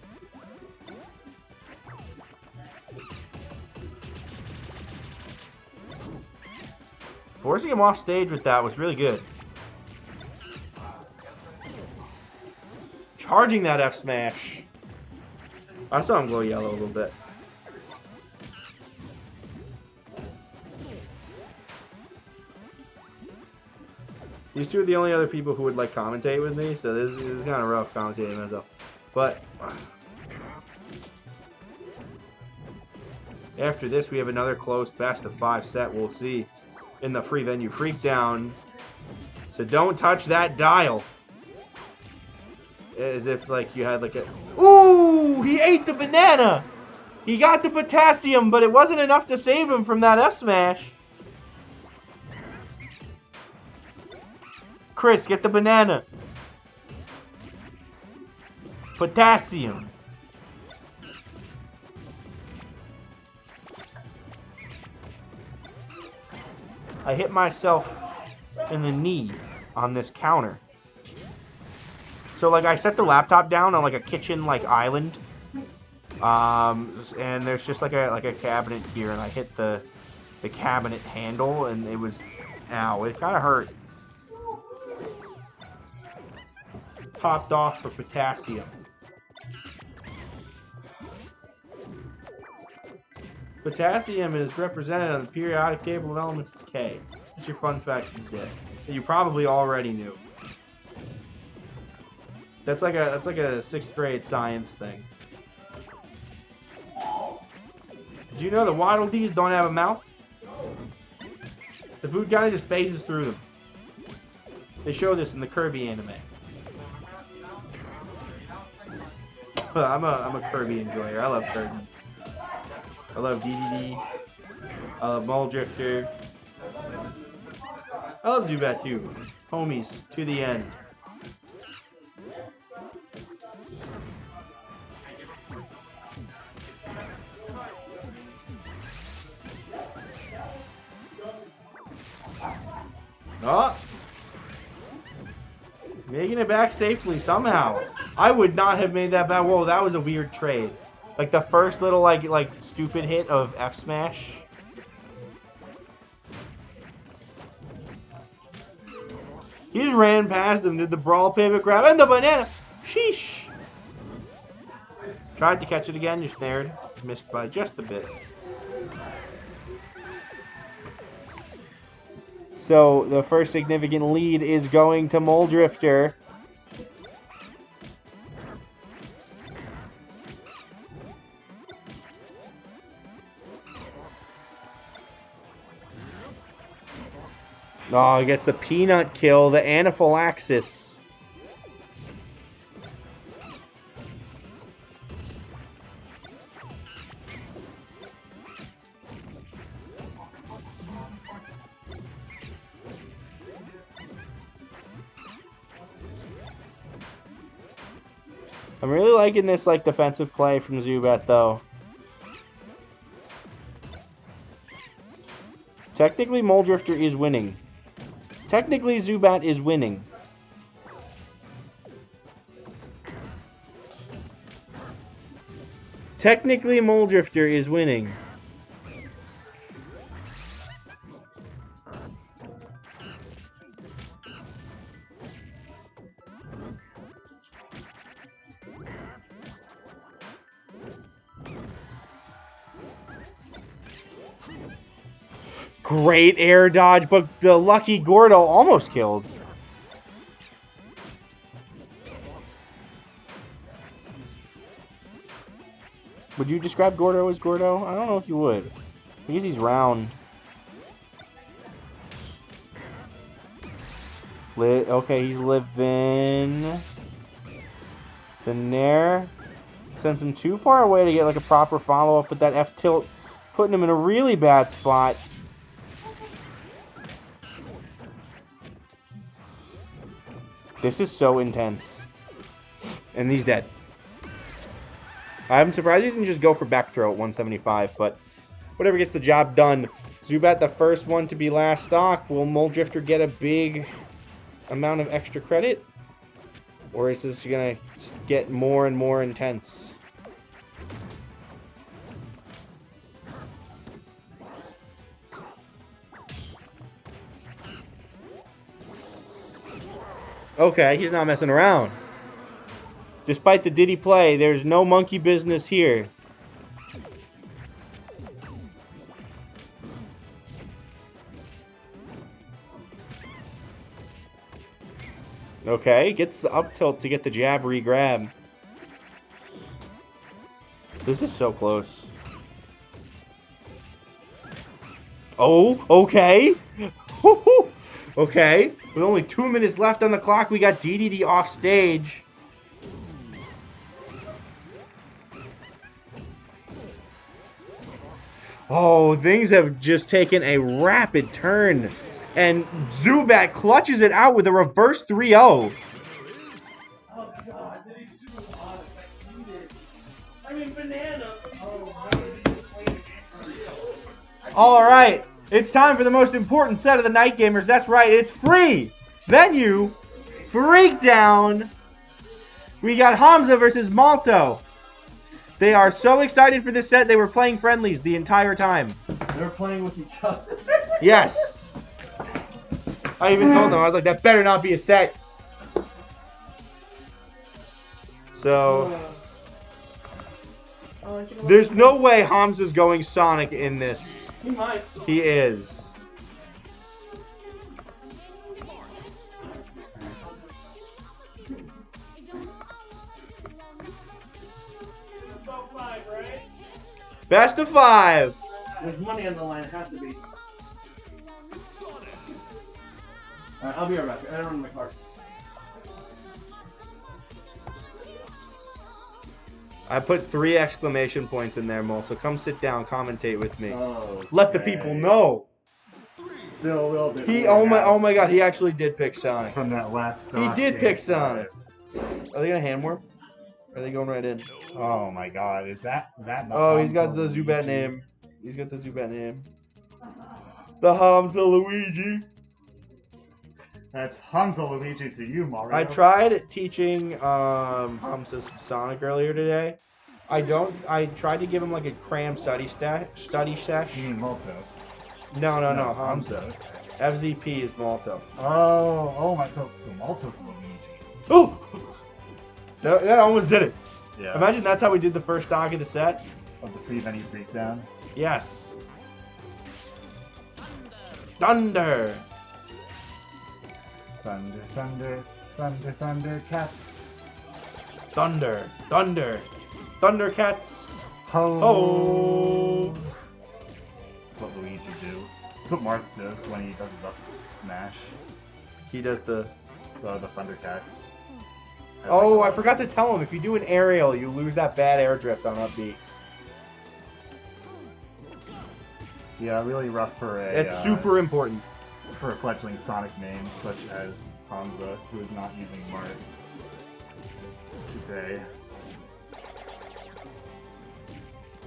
Forcing him off stage with that was really good. Charging that F smash. I saw him glow yellow a little bit. These two are the only other people who would like commentate with me, so this is kind of rough commentating myself. But after this, we have another close best of 5 set. We'll see in the free venue freakdown. So don't touch that dial. As if like you had like a... Ooh! He ate the banana! He got the potassium, but it wasn't enough to save him from that F smash. Chris, get the banana. Potassium. I hit myself in the knee on this counter. So like I set the laptop down on like a kitchen like island. And there's just like a cabinet here, and I hit the cabinet handle, and it was, ow, it kind of hurt. Popped off for potassium. Potassium is represented on the periodic table of elements as K. That's your fun fact of the day that you probably already knew. That's like a 6th grade science thing. Did you know the Waddle Dees don't have a mouth? The food kind of just phases through them. They show this in the Kirby anime. I'm a Kirby enjoyer. I love Kirby. I love DDD. I love Moldrifter. I love Zubat too. Homies to the end. Oh. Making it back safely somehow. I would not have made that back. Whoa, that was a weird trade. Like the first little like stupid hit of F smash. He just ran past him, did the brawl pivot grab, and the banana. Sheesh. Tried to catch it again, you're snared. Missed by just a bit. So, the first significant lead is going to Moldrifter. Oh, he gets the peanut kill, the anaphylaxis. I'm really liking this like defensive play from Zubat though. Technically, Moldrifter is winning. Technically, Zubat is winning. Technically, Moldrifter is winning. Great air dodge, but the lucky Gordo almost killed. Would you describe Gordo as Gordo? I don't know if you would. Because he's round. Okay, he's living. The Nair sends him too far away to get like a proper follow-up with that F-tilt, putting him in a really bad spot. This is so intense. And he's dead. I'm surprised he didn't just go for back throw at 175, but whatever gets the job done. Zubat, the first one to be last stock. Will Moldrifter get a big amount of extra credit? Or is this going to get more and more intense? Okay, he's not messing around. Despite the Diddy play, there's no monkey business here. Okay, gets the up tilt to get the jab re-grab. This is so close. Oh, okay. Okay, with only 2 minutes left on the clock, we got DDD off stage. Oh, things have just taken a rapid turn. And Zubat clutches it out with a reverse 3-0. Oh god, that is too hot. I need it. I mean, banana. Oh, no, he's playing the game for real. All right, it's time for the most important set of the Night Gamers. That's right, it's free venue Freakdown. We got Hamza versus Malto. They are so excited for this set, they were playing friendlies the entire time. They're playing with each other. Yes. I even told them, I was like, that better not be a set. So, there's no way Hamza's going Sonic in this. He might. He is. About 5, right? Best of 5. There's money on the line. It has to be. Alright, I'll be right back. I don't run my car. I put 3 exclamation points in there, Mol, so come sit down, commentate with me. Oh. Let the people know. Still a little bit. He, more oh my outs god, he actually did pick Sonic. From that last He stop did game. pick Sonic. Are they gonna hand warp? Are they going right in? Oh my god, is that the Oh, he's got Hamza the Zubat Luigi? name. He's got the Zubat name. The Hamza Luigi. That's Hanzo Luigi to you, Mario. I tried teaching Hamza some Sonic earlier today. I tried to give him like a cram study sesh. You mean Malto? No, Hamza. FZP is Malto. Oh my, so Malto's Luigi. Oh! That almost did it. Yeah. Imagine that's how we did the first stock of the set. Of the free Benny Freakdown. Yes. Thunder. Thunder, thunder, thunder, thunder, cats. Thunder. Thunder. Thundercats. Ho! Oh. That's what Luigi do. That's what Marth does when he does his up smash. He does the... The Thundercats. Oh, I forgot to tell him, if you do an aerial, you lose that bad air drift on up B. Yeah, really rough for a... It's super important. For a fledgling Sonic name such as Hamza, who is not using Marth today.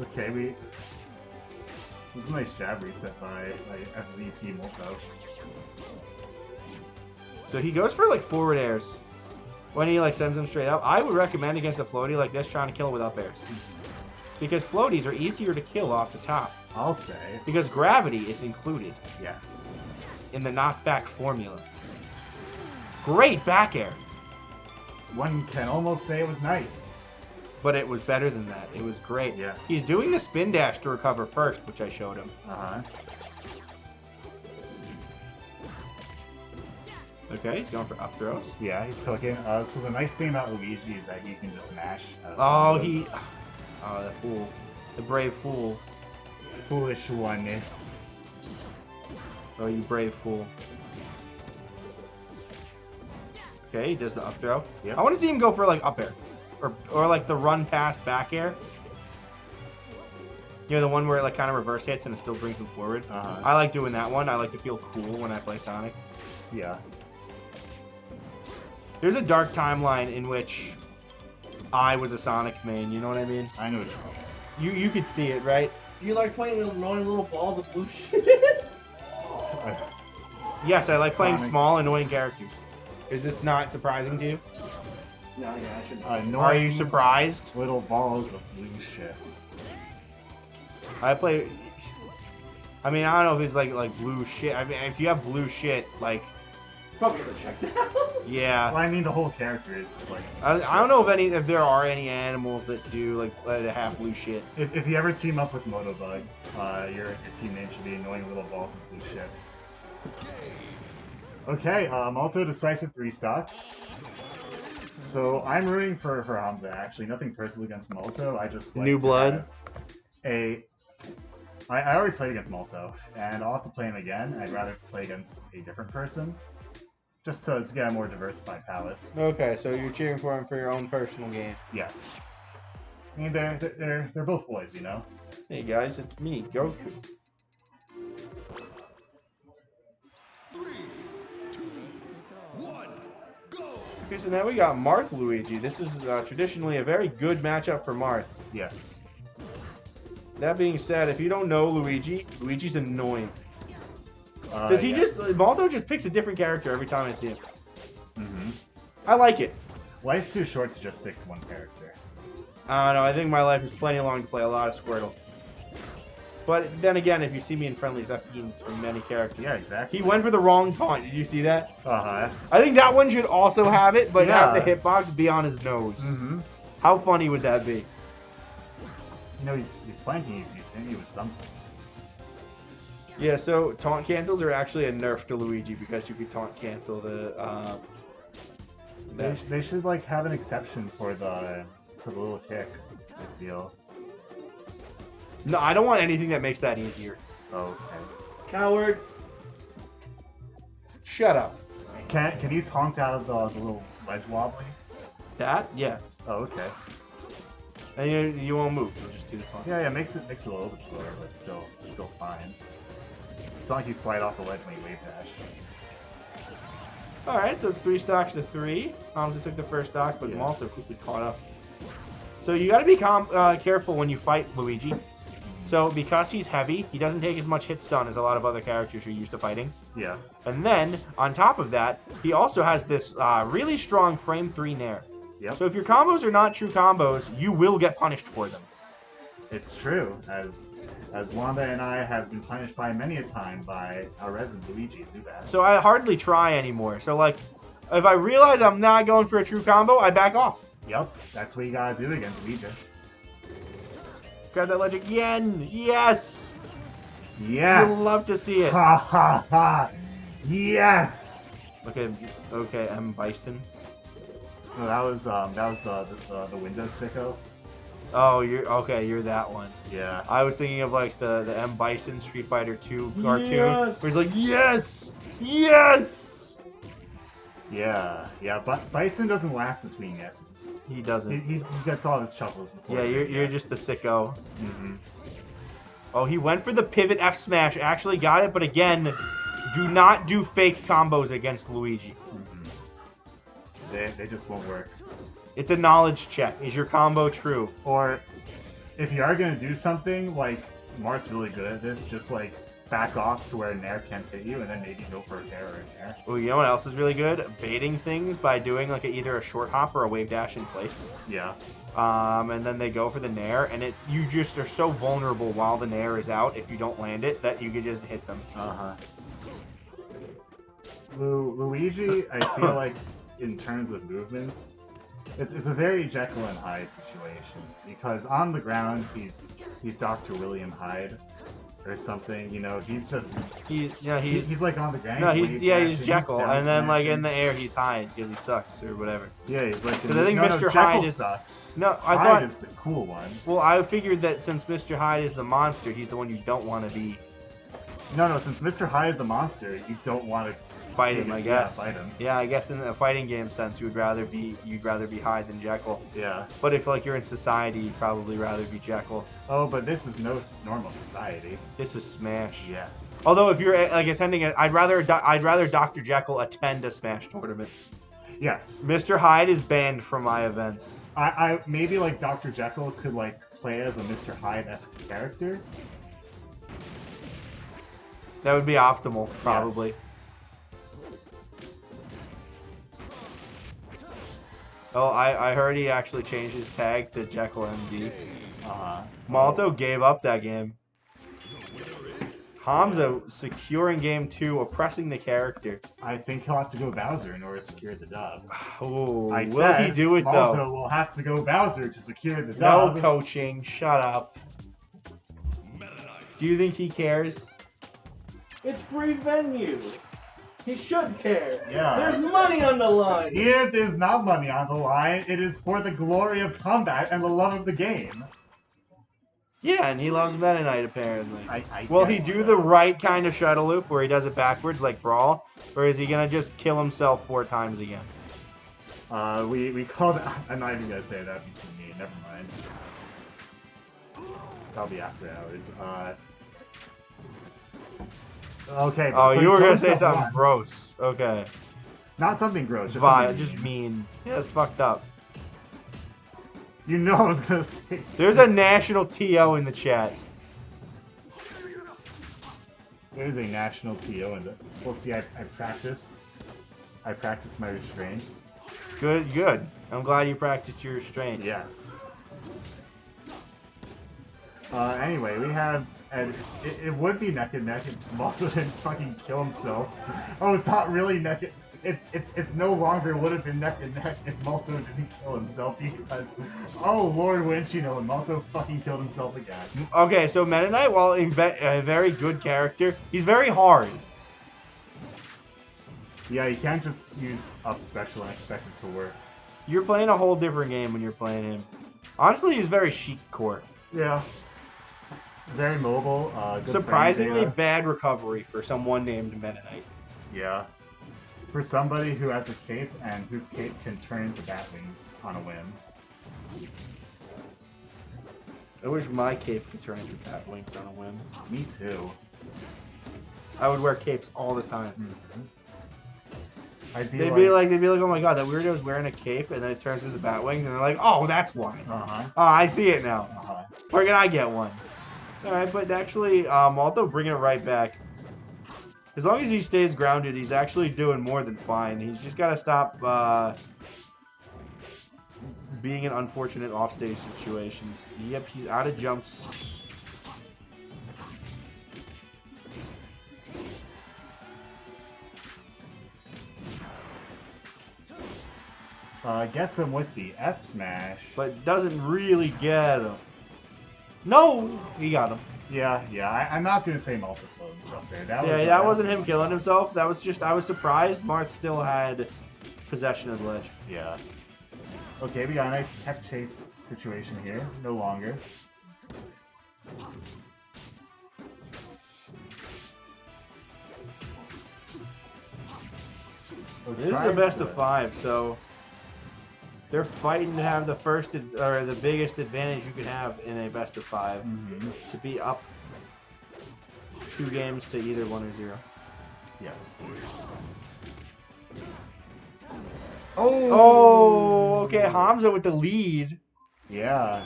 Okay, this is a nice jab reset by FZP Multo. So he goes for like forward airs when he like sends them straight up. I would recommend against a floaty like this trying to kill him with up airs. Because floaties are easier to kill off the top. I'll say. Because gravity is included Yes. in the knockback formula. Great back air. One can almost say it was nice. But it was better than that. It was great. Yes. He's doing the spin dash to recover first, which I showed him. Uh-huh. Okay, he's going for up throws. Yeah, he's cooking. So the nice thing about Luigi is that he can just mash. Oh, combos. Oh, the fool. The brave fool. Foolish one. Oh, you brave fool. Okay, he does the up throw. Yep. I want to see him go for like up air. Or like the run past back air. You know, the one where it like kind of reverse hits and it still brings him forward. Uh-huh. I like doing that one. I like to feel cool when I play Sonic. Yeah. There's a dark timeline in which I was a Sonic main, you know what I mean? I know. You could see it, right? Do you like playing with annoying little balls of blue shit? Yes, I like playing Sonic. small, annoying characters. Is this not surprising to you? No, yeah, I should know. Annoying Are you surprised? little balls of blue shit. I play... I mean, I don't know if it's like blue shit. I mean, if you have blue shit, like, Probably gonna check that out. yeah. Well, I mean, the whole character is like. I don't know if there are any animals that do like that have blue shit. If you ever team up with Motobug, your team name should be Annoying Little Balls of Blue Shit. Okay, Malto decisive 3-stock. So I'm rooting for Hamza. Actually, nothing personal against Malto. I just like New to blood? have I already played against Malto, and I'll have to play him again. I'd rather play against a different person, just to get a more diversified palette. Okay, so you're cheering for him for your own personal game. Yes. I mean, they're both boys, you know. Hey guys, it's me, Goku. Okay, so now we got Marth Luigi. This is traditionally a very good matchup for Marth. Yes. That being said, if you don't know Luigi, Luigi's annoying. Because he yes. Malto just picks a different character every time I see him. Mm-hmm. I like it. Life's too short to just stick to one character. I don't know, I think my life is plenty long to play a lot of Squirtle. But then again, if you see me in friendlies, I've been for many characters. Yeah, exactly. He went for the wrong taunt. Did you see that? Uh-huh. I think that one should also have it, but have Yeah. the hitbox be on his nose. Mm-hmm. How funny would that be? You know, he's planking, he's hitting you with something. Yeah, so taunt cancels are actually a nerf to Luigi because you could taunt cancel the. They should like have an exception for the little kick, I feel. No, I don't want anything that makes that easier. Okay. Coward. Shut up. Can you taunt out of the little ledge wobbly? That? Yeah. Oh, okay. And you won't move. You'll just do the taunt. Yeah, makes it a little bit slower, but still fine. It's not like you slide off the ledge when you wave dash. Alright, so it's 3 stocks to 3. Hamza took the first stock, but Yeah. Malto quickly caught up. So you gotta be careful when you fight Luigi. So because he's heavy, he doesn't take as much hit stun as a lot of other characters you're used to fighting. Yeah. And then, on top of that, he also has this really strong frame 3 nair. Yep. So if your combos are not true combos, you will get punished for them. It's true, as Wanda and I have been punished by many a time by our resident Luigi Zubaz. So I hardly try anymore. So like, if I realize I'm not going for a true combo, I back off. Yep, that's what you gotta do against Luigi. Grab that Legend Yen! Yes! Yes! You'll love to see it. Ha ha ha! Yes! Okay, okay, M. Bison. No, that was the Windows sicko. Oh, you're that one. Yeah. I was thinking of like the M. Bison Street Fighter 2 cartoon. Yes! Where he's like, yes! Yes! Yeah, but Bison doesn't laugh between yeses. He doesn't. He gets all his chuckles before. Yeah, saying you're yes. just the sicko. Mm-hmm. Oh, he went for the pivot F smash. Actually got it, but again, do not do fake combos against Luigi. They just won't work. It's a knowledge check. Is your combo true? Or if you are gonna do something, like Mart's really good at this, just like back off to where Nair can't hit you, and then maybe go for a Nair or a Nair. Oh, you know what else is really good? Baiting things by doing like either a short hop or a wave dash in place. Yeah. And then they go for the Nair, and you just are so vulnerable while the Nair is out if you don't land it that you can just hit them. Luigi, I feel like in terms of movement, it's a very Jekyll and Hyde situation, because on the ground he's Dr. William Hyde or something. You know, he's just he's like on the ground. No, wave he's dashing, Jekyll, down and then like smashing. in the air he's Hyde because he sucks or whatever. Yeah, he's like. Because I think no, Mr. Jekyll Hyde is. sucks. No, I Hyde thought. is the cool one. Well, I figured that since Mr. Hyde is the monster, he's the one you don't want to be No, since Mr. Hyde is the monster, you don't want to fight him. I Yeah, guess. fight him. Yeah, I guess in a fighting game sense, you'd rather be Hyde than Jekyll. Yeah. But if like you're in society, you'd probably rather be Jekyll. Oh, but this is no normal society. This is Smash. Yes. Although if you're like attending it, I'd rather Dr. Jekyll attend a Smash tournament. Yes. Mr. Hyde is banned from my events. I maybe like Dr. Jekyll could like play as a Mr. Hyde-esque character. That would be optimal, probably. Yes. Oh, I heard he actually changed his tag to Jekyll MD. Uh-huh. Malto gave up that game. Hamza securing game 2, oppressing the character. I think he'll have to go Bowser in order to secure the dub. Oh, I will he said do it Malto though? will have to go Bowser to secure the No dub. coaching. Shut up. Do you think he cares? It's free venue. He should care. Yeah. There's money on the line. Here, there's not money on the line. It is for the glory of combat and the love of the game. Yeah, and he loves Meta Knight apparently. I Will he guess do so. the right kind of shuttle loop where he does it backwards like Brawl? Or is he gonna just kill himself 4 times again? We called. I'm not even gonna say that between me. Never mind. That'll be after hours. Okay. But Oh, so you he were gonna killed say himself something once. gross. Okay. Not something gross. Just Vile, something just mean. mean. Yeah, it's fucked up. You know I was gonna say. There's a national TO in the chat. There's a national TO in the. Well, see, I practiced. I practiced my restraints. Good, good. I'm glad you practiced your restraint. Yes. Anyway, we have, and it would be neck and neck if Malto didn't fucking kill himself. Oh, it's not really neck. It's no longer would have been neck and neck if Malto didn't kill himself because, oh Lord Winchino, and Malto fucking killed himself again. Okay, so Meta Knight, while a very good character, he's very hard. Yeah, you can't just use up special and expect it to work. You're playing a whole different game when you're playing him. Honestly, he's very chic core. Yeah. Very mobile. Good Surprisingly frame data. bad recovery for someone named Meta Knight. Yeah. For somebody who has a cape and whose cape can turn into bat wings on a whim. I wish my cape could turn into bat wings on a whim. Me too. I would wear capes all the time. I'd be They'd be like, oh my god, that weirdo's wearing a cape, and then it turns into bat wings, and they're like, oh, that's why. Uh-huh. Oh, I see it now. Uh-huh. Where can I get one? Alright, but actually, Malto bringing it right back. As long as he stays grounded, he's actually doing more than fine. He's just got to stop being in unfortunate offstage situations. Yep, he's out of jumps. Gets him with the F smash. But doesn't really get him. No! He got him. Yeah, I'm not gonna say multiple himself there. That wasn't him killing himself. That was just, I was surprised Mart still had possession of the ledge. Yeah. Okay, we got a nice tech chase situation here. No longer. This is the best of 5, so they're fighting to have the first or the biggest advantage you can have in a best of 5 to be up 2 games to either 1 or 0. Yes. Oh, okay. Hamza with the lead, Yeah.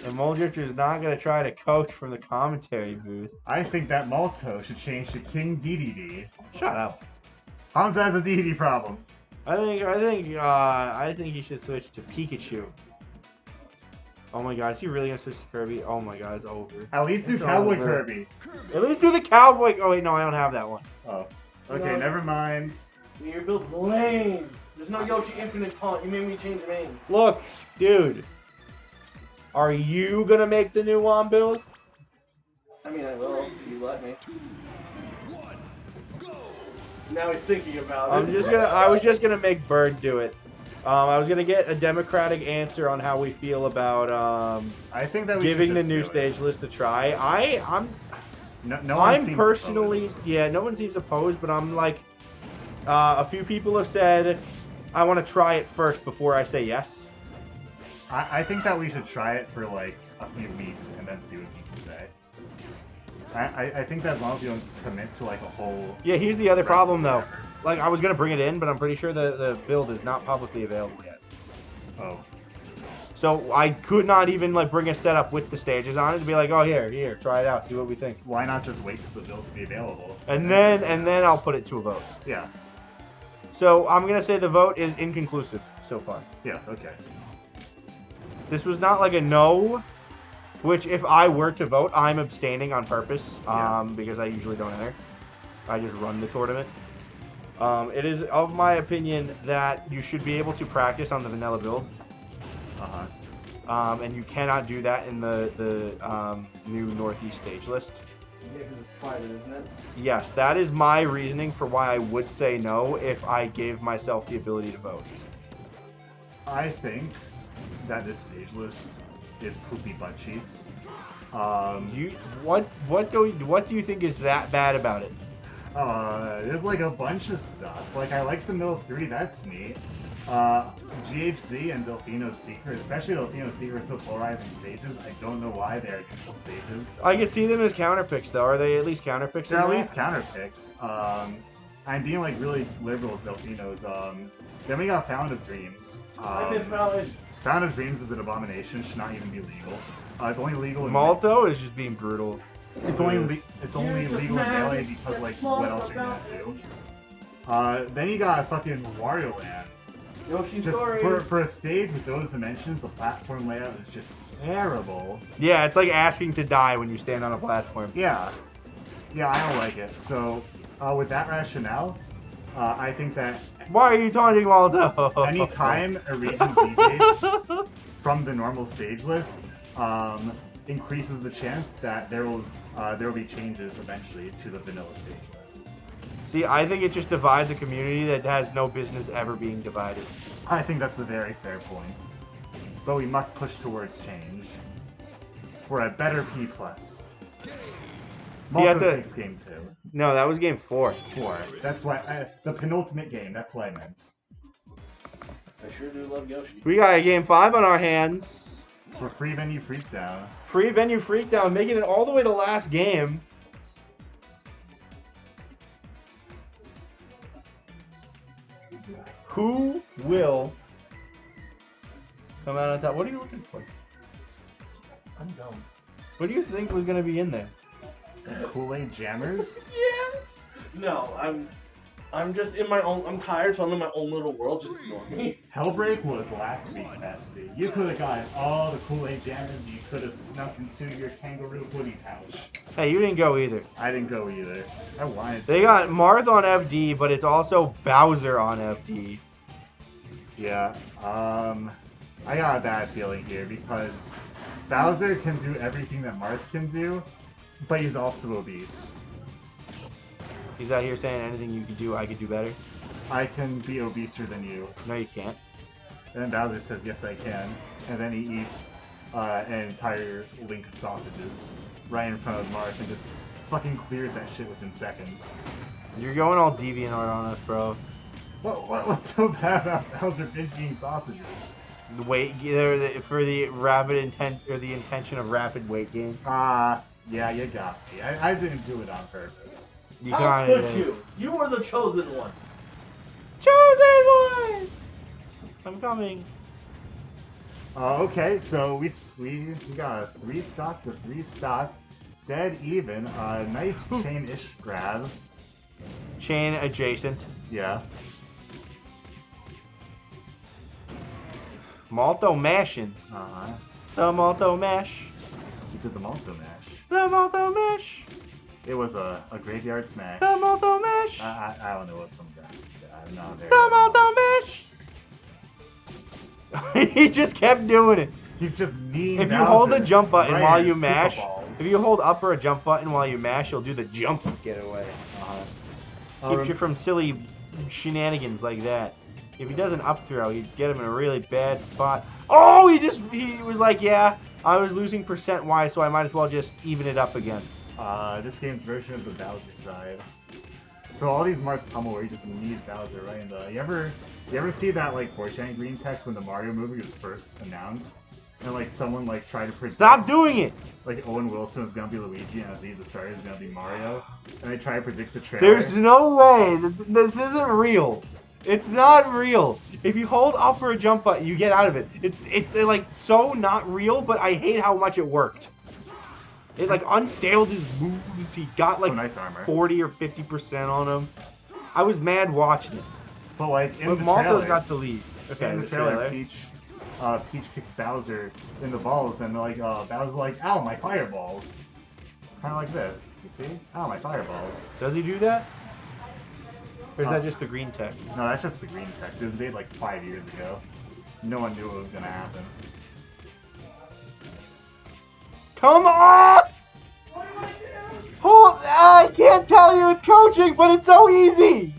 and Moldrifter's not gonna try to coach from the commentary booth. I think that Malto should change to King DDD. Shut up. Hamza has a DDD problem. I think he should switch to Pikachu. Oh my god, is he really gonna switch to Kirby? Oh my god, it's over. At least do It's Cowboy over. Kirby. At least do the cowboy. Oh wait, no, I don't have that one. Oh. Okay, No. never mind. Your build's lame. There's no Yoshi Infinite Taunt. You made me change names. Look, dude. Are you gonna make the new WOM build? I mean, I will. If you let me. Now he's thinking about it. I was just gonna make Bird do it. I was gonna get a democratic answer on how we feel about I think that we giving should the just new do it. stage list a try. No one I'm seems personally, opposed. yeah, no one seems opposed, but I'm like, a few people have said, I want to try it first before I say yes. I think that we should try it for like a few weeks and then see what people say. I think that as long as we don't commit to like a whole. Yeah, here's the other rest problem of though. whatever. Like, I was gonna bring it in, but I'm pretty sure the build is not publicly available yet. Oh. So I could not even like bring a setup with the stages on it to be like, oh here, try it out, see what we think, Why not just wait till the build to be available? and then I'll put it to a vote. Yeah. So I'm gonna say the vote is inconclusive so far. Yeah. Okay. This was not like a no, which if I were to vote, I'm abstaining on purpose, Yeah. because I usually don't enter. I just run the tournament. It is of my opinion that you should be able to practice on the vanilla build, and you cannot do that in the new Northeast stage list. Yeah, because it's private, isn't it? Yes, that is my reasoning for why I would say no if I gave myself the ability to vote. I think that this stage list is poopy butt cheeks. What do you think is that bad about it? There's like a bunch of stuff. Like I like the middle 3, that's neat. GHC and Delfino Seeker, especially Delfino Seeker, are so polarizing stages. I don't know why they're neutral stages. I could see them as counter picks though. Are they at least counter picks? They're in at that? least counter picks. I'm being like really liberal with Delfinos. Then we got Fountain of Dreams. I miss Valid. Fountain of Dreams is an abomination. Should not even be legal. It's only legal in Malto is just being brutal. It's only legal in mad. Melee because like what else are you gonna do? Then you got fucking Wario Land. Yoshi Just Story. for a stage with those dimensions, the platform layout is just terrible. Yeah, it's like asking to die when you stand on a platform. Yeah, I don't like it. So with that rationale, I think that Why are you taunting Malto? anytime a region deviates from the normal stage list, increases the chance that there will be changes eventually to the vanilla stage list. See, I think it just divides a community that has no business ever being divided. I think that's a very fair point. But we must push towards change. For a better P+. Malto to- takes game 2. No, that was game 4. 4. That's why the penultimate game, that's what I meant. I sure do love Yoshi. We got a game 5 on our hands. For free venue freakdown. Free venue freakdown, making it all the way to last game. Who will come out on top? What are you looking for? I'm dumb. What do you think was gonna be in there? Kool-Aid jammers? No, I'm just in my own. I'm tired, so I'm in my own little world. Just ignore me. Hellbreak was last week, Bestie. You could have gotten all the Kool-Aid jammers you could have snuck into your kangaroo hoodie pouch. Hey, you didn't go either. I didn't go either. I wanted to. They got Marth on FD, but it's also Bowser on FD. Yeah, I got a bad feeling here because Bowser can do everything that Marth can do, but he's also obese. He's out here saying anything you could do, I could do better. I can be obeser than you. No, you can't. And then Bowser says, yes, I can. And then he eats an entire link of sausages right in front of Marth and just fucking clears that shit within seconds. You're going all DeviantArt on us, bro. What's so bad about Bowser binge eating sausages? The weight for the rapid intent or the intention of rapid weight gain. Yeah, you got me. I didn't do it on purpose. You How got could it. you? You were the chosen one. Chosen one. I'm coming. Okay, so we got a 3-stock to 3-stock, dead even. Nice chain-ish grab. Chain adjacent. Yeah. Malto mashing. Uh-huh. The Malto mash. You did the Malto mash. The Malto mash. It was a graveyard smash. The Malto mash. I don't know what comes after. I'm not there. The Malto mash. He just kept doing it. He's just mean. If you hold the jump button right while in you his mash, pickleballs. if you hold up or a jump button while you mash, you'll do the jump getaway. Keeps you from silly shenanigans like that. If he does an up throw, he'd get him in a really bad spot. Oh, he was like, yeah, I was losing percent-wise, so I might as well just even it up again. This game's version of the Bowser side. So all these marks pummel where you just need Bowser right in the. You ever see that like 4chan green text when the Mario movie was first announced? And like someone like tried to predict Stop doing it! like Owen Wilson was gonna be Luigi and Aziz Ansari was gonna be Mario, and they try to predict the trailer. There's no way. This isn't real. It's not real. If you hold up or a jump button, you get out of it. It's like so not real, but I hate how much it worked. It like unstalled his moves. He got like nice armor. 40 or 50% on him. I was mad watching it. But like in But the Malto's trailer, got the lead. Okay, in the the trailer, trailer. Peach kicks Bowser in the balls, and like Bowser's like, "Ow, my fireballs!" It's kind of like this. You see? Ow, my fireballs. Does he do that? Or is that just the green text? No, that's just the green text. It was made like 5 years ago. No one knew it was gonna happen. Come on! Hold! I can't tell you it's coaching, but it's so easy.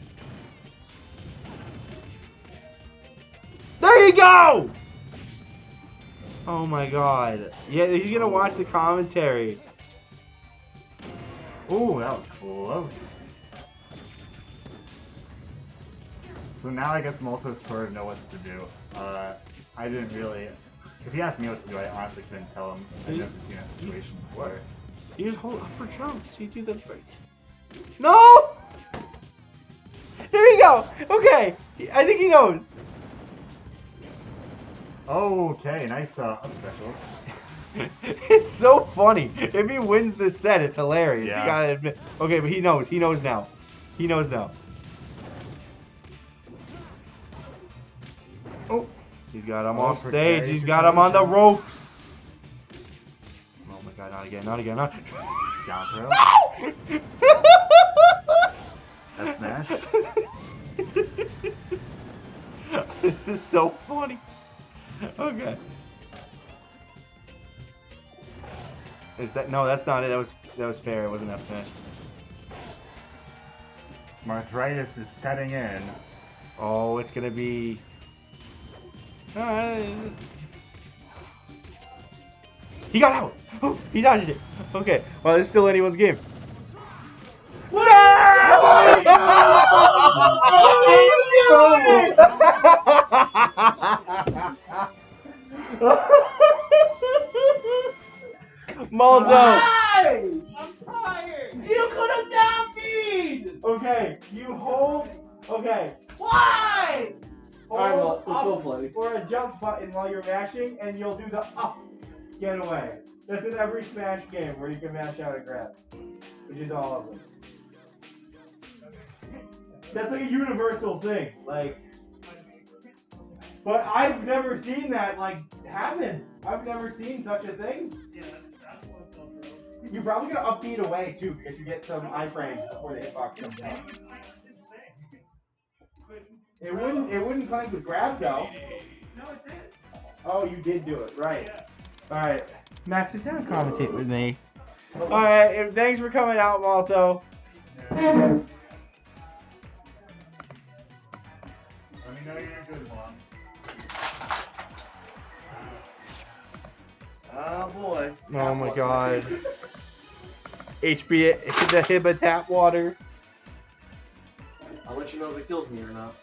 There you go! Oh my god. Yeah, he's gonna watch the commentary. Ooh, that was close. So now I guess Malto sort of know what to do. I didn't really. If he asked me what to do, I honestly couldn't tell him. I've never seen that situation before. You just hold up for jumps. You do the right. No! There you go. Okay, I think he knows. Okay, nice up special. It's so funny. If he wins this set, it's hilarious. Yeah. You gotta admit. Okay, but he knows. He knows now. He knows now. Oh, he's got him off stage. He's got him on the ropes. Oh my god! Not again! Not again! Not. Down throw. No! That smash. This is so funny. Okay. Is that no? That's not it. That was fair. It wasn't that smash. Marthritis is setting in. Oh, it's gonna be. He got out. Oh, he dodged it. Okay. Well, it's still anyone's game. Malto. I'm tired! You could have down beat! Okay, you hold. Okay. Why? Alright, well, Hold let's go up play. or a jump button while you're mashing, and you'll do the up getaway. That's in every Smash game where you can mash out a grab, which is all of them. That's like a universal thing, like. But I've never seen that like happen. I've never seen such a thing. Yeah, that's what fell through. You're probably gonna upbeat away too if you get some iframes before the hitbox comes down. It wouldn't clank with grab though. No, it did. Oh, you did do it, right. Alright. Max, sit down and commentate with me. Alright, thanks for coming out, Malto. Let me know you're good, Mom. Oh boy. Oh my god. HB, the Hiba tap water. I'll let you know if it kills me or not.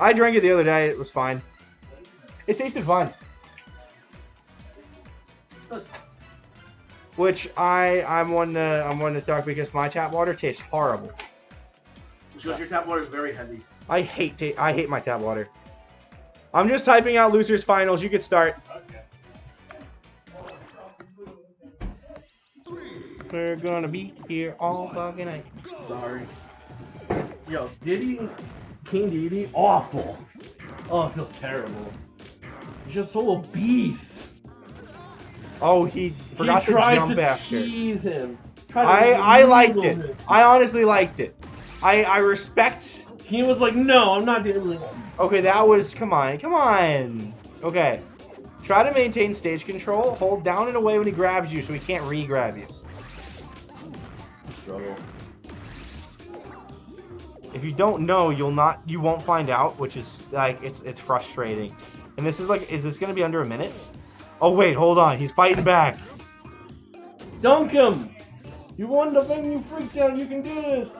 I drank it the other day. It was fine. It tasted fine. Which I'm one to talk because my tap water tastes horrible. Because your tap water is very heavy. I hate my tap water. I'm just typing out losers finals. You could start. Okay. We're gonna be here all fucking night. Sorry. Yo, Diddy, King Diddy, awful. Oh, it feels terrible. He's just so obese. Oh, he forgot he to tried jump to after. cheese him. I liked it. I honestly liked it. I respect. He was like, no, I'm not doing it. Okay, that was come on. Okay, try to maintain stage control. Hold down and away when he grabs you, so he can't re-grab you. Struggle. If you don't know, you won't find out, which is like it's frustrating. And this is like, is this gonna be under a minute? Oh wait, hold on, he's fighting back. Dunk him! You won the venue freak down, you can do this!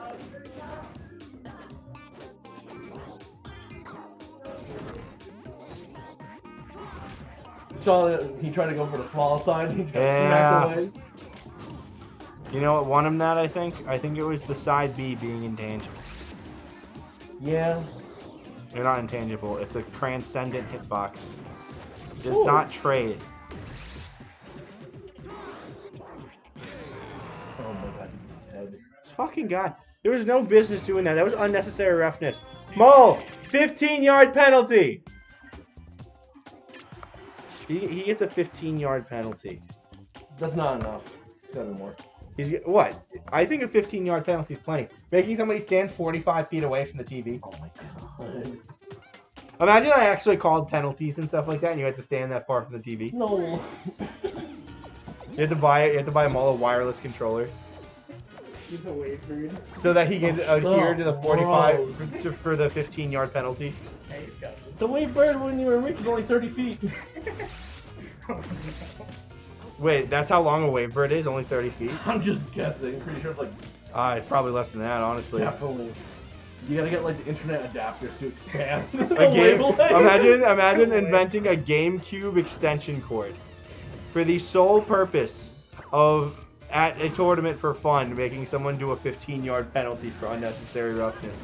Saw that he tried to go for the small side, he got smacked away. You know what won him that, I think? I think it was the side B being intangible. Yeah. They're not intangible, it's a transcendent hitbox. It does not trade. Oh my god, he's dead. This fucking guy. There was no business doing that. That was unnecessary roughness. Maul! 15-yard penalty! He gets a 15-yard penalty. That's not enough. It's gotta be more. He's what? I think a 15-yard penalty is plenty. Making somebody stand 45 feet away from the TV. Oh my god. Imagine I actually called penalties and stuff like that, and you had to stand that far from the TV. No. You have to buy Maul a wireless controller He's a wave bird. so that he can adhere to the 45 Gross. for the 15-yard penalty. Hey, he's got this. The wave bird when you were rich is only 30 feet. Wait, that's how long a wave bird is? Only 30 feet? I'm just guessing. Pretty sure it's like It's probably less than that, honestly. definitely. You gotta get like the internet adapters to expand. A game, imagine inventing a GameCube extension cord for the sole purpose of at a tournament for fun, making someone do a 15-yard penalty for unnecessary roughness.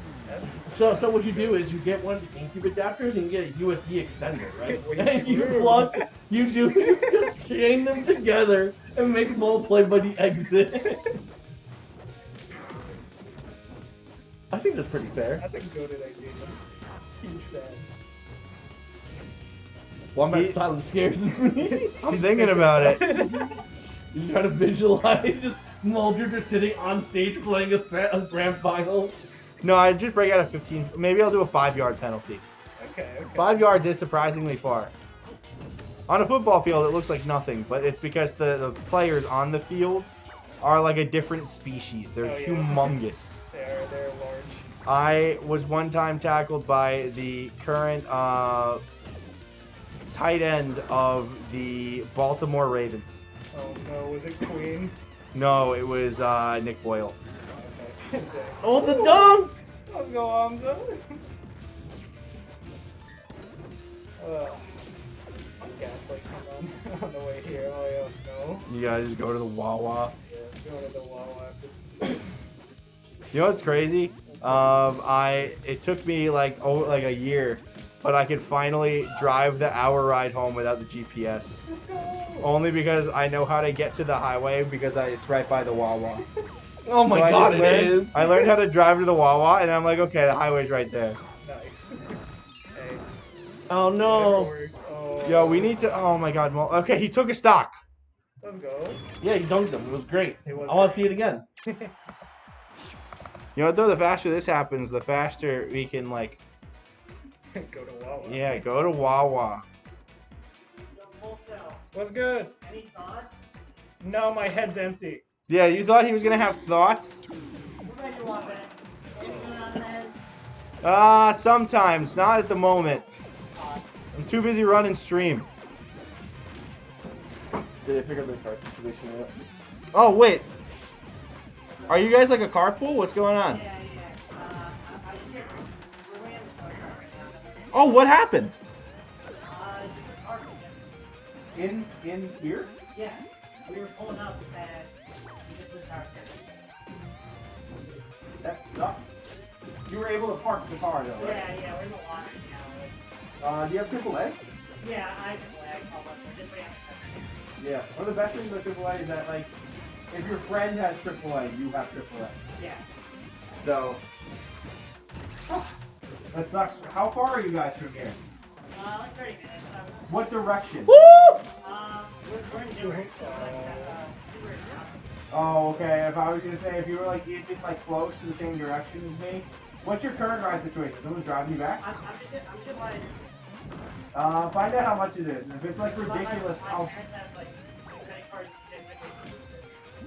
So what you do is you get one of the GameCube adapters and you get a USB extender, right? Wait, And you wait. plug, you just chain them together and make them all play by the exit. I think that's pretty fair. That's a goated idea. Huge fan. Wombat silence scares me. I'm thinking about it. You try to visualize just Muldridge just sitting on stage playing a set of grand final. No, I just break out a 15. Maybe I'll do a 5-yard penalty. Okay, okay. 5 yards is surprisingly far. On a football field, it looks like nothing, but it's because the players on the field are like a different species. They're Oh, yeah. humongous. They're large. I was one time tackled by the current tight end of the Baltimore Ravens. Oh no, was it Queen? No, it was Nick Boyle. Okay. Oh, the dunk! Let's go, Hamza. I'm gaslight coming on the way here. Oh yeah, no. You guys just go to the Wawa. Yeah, going to the Wawa. You know what's crazy? It took me like a year but I could finally drive the hour ride home without the GPS. Let's go. Only because I know how to get to the highway because it's right by the Wawa. Oh my So I god, just it learned, is. I learned how to drive to the Wawa, and I'm like, okay, the highway's right there. Nice. Hey. Oh Whatever no. works. Oh. Yo, we need to. Oh my god. Well, okay, he took a stock. Let's go. Yeah, you dunked him. It was great. It was I want to see it again. You know what though? The faster this happens, the faster we can like. Go to Wawa. Yeah, go to Wawa. What's good? Any thoughts? No, my head's empty. Yeah, you thought he was gonna have thoughts? What about you want, man? Anything going on, man? Sometimes, not at the moment. I'm too busy running stream. Did they pick up the car situation yet? Oh wait, are you guys like a carpool? What's going on? Yeah. I can't. We're waiting for the car right now. Oh, what happened? It's a car again. In here? Yeah. We were pulling up and we just was out there. That sucks. You were able to park the car though, Yeah, we're in the lot right now. Do you have AAA? Yeah, I can lag all of them. We're just waiting on the Yeah. One of the best things about AAA is that like, if your friend has AAA, you have AAA. customer. Yeah. So. That sucks. How far are you guys from here? Like 30 minutes. What direction? We're in Newark, so Newark. Oh, okay. If I was gonna say, if you were like in like close to the same direction as me, what's your current ride situation? Someone's driving you back? I'm just like. Find out how much it is. If it's like ridiculous, My I'll. parents have like credit cards and shit.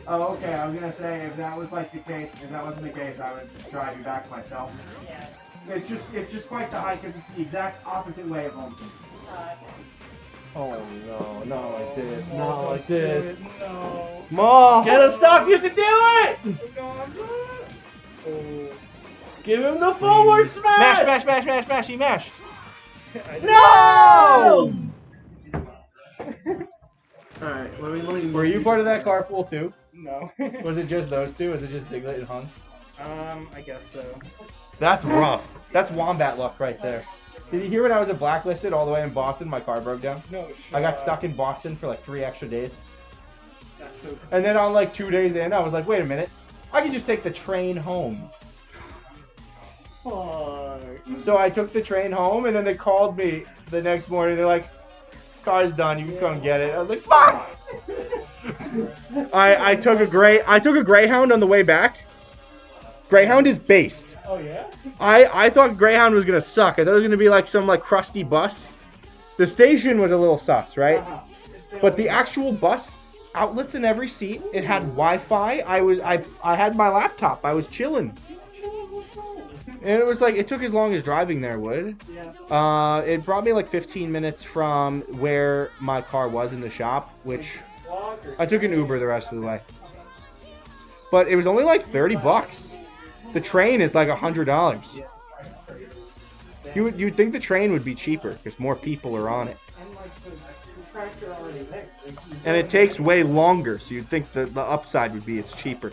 Oh, okay. I was gonna say if that was like the case, if that wasn't the case, I would just drive you back myself. Yeah. It's just quite the hike because it's the exact opposite way of home. Oh no, not like this, not like this. No. Mo! Get a stop, you can do it! What's going on? Oh. Give him the forward smash! Mash! He mashed. No! Alright, let me. Were you part of that carpool too? No. Was it just those two? Was it just Ziglet and Hung? I guess so. That's rough. That's wombat luck right there. Did you hear when I was blacklisted all the way in Boston? My car broke down. No. I got stuck in Boston for like 3 extra days. That's so. And then on like 2 days in, I was like, wait a minute. I can just take the train home. Fuck. So I took the train home, and then they called me the next morning. They're like, car's done. You can come get it. I was like, fuck! I took a Greyhound on the way back. Greyhound is based. Oh yeah. I thought Greyhound was gonna suck. I thought it was gonna be like some like crusty bus. The station was a little sus, right? But the actual bus, outlets in every seat. It had Wi-Fi. I had my laptop. I was chilling. And it was like, it took as long as driving there would. Yeah. It brought me like 15 minutes from where my car was in the shop, which I took an Uber the rest of the way. But it was only like $30. The train is like $100. You'd think the train would be cheaper because more people are on it. And like the tracks are already there. Like, And it takes way longer, so you'd think the upside would be it's cheaper.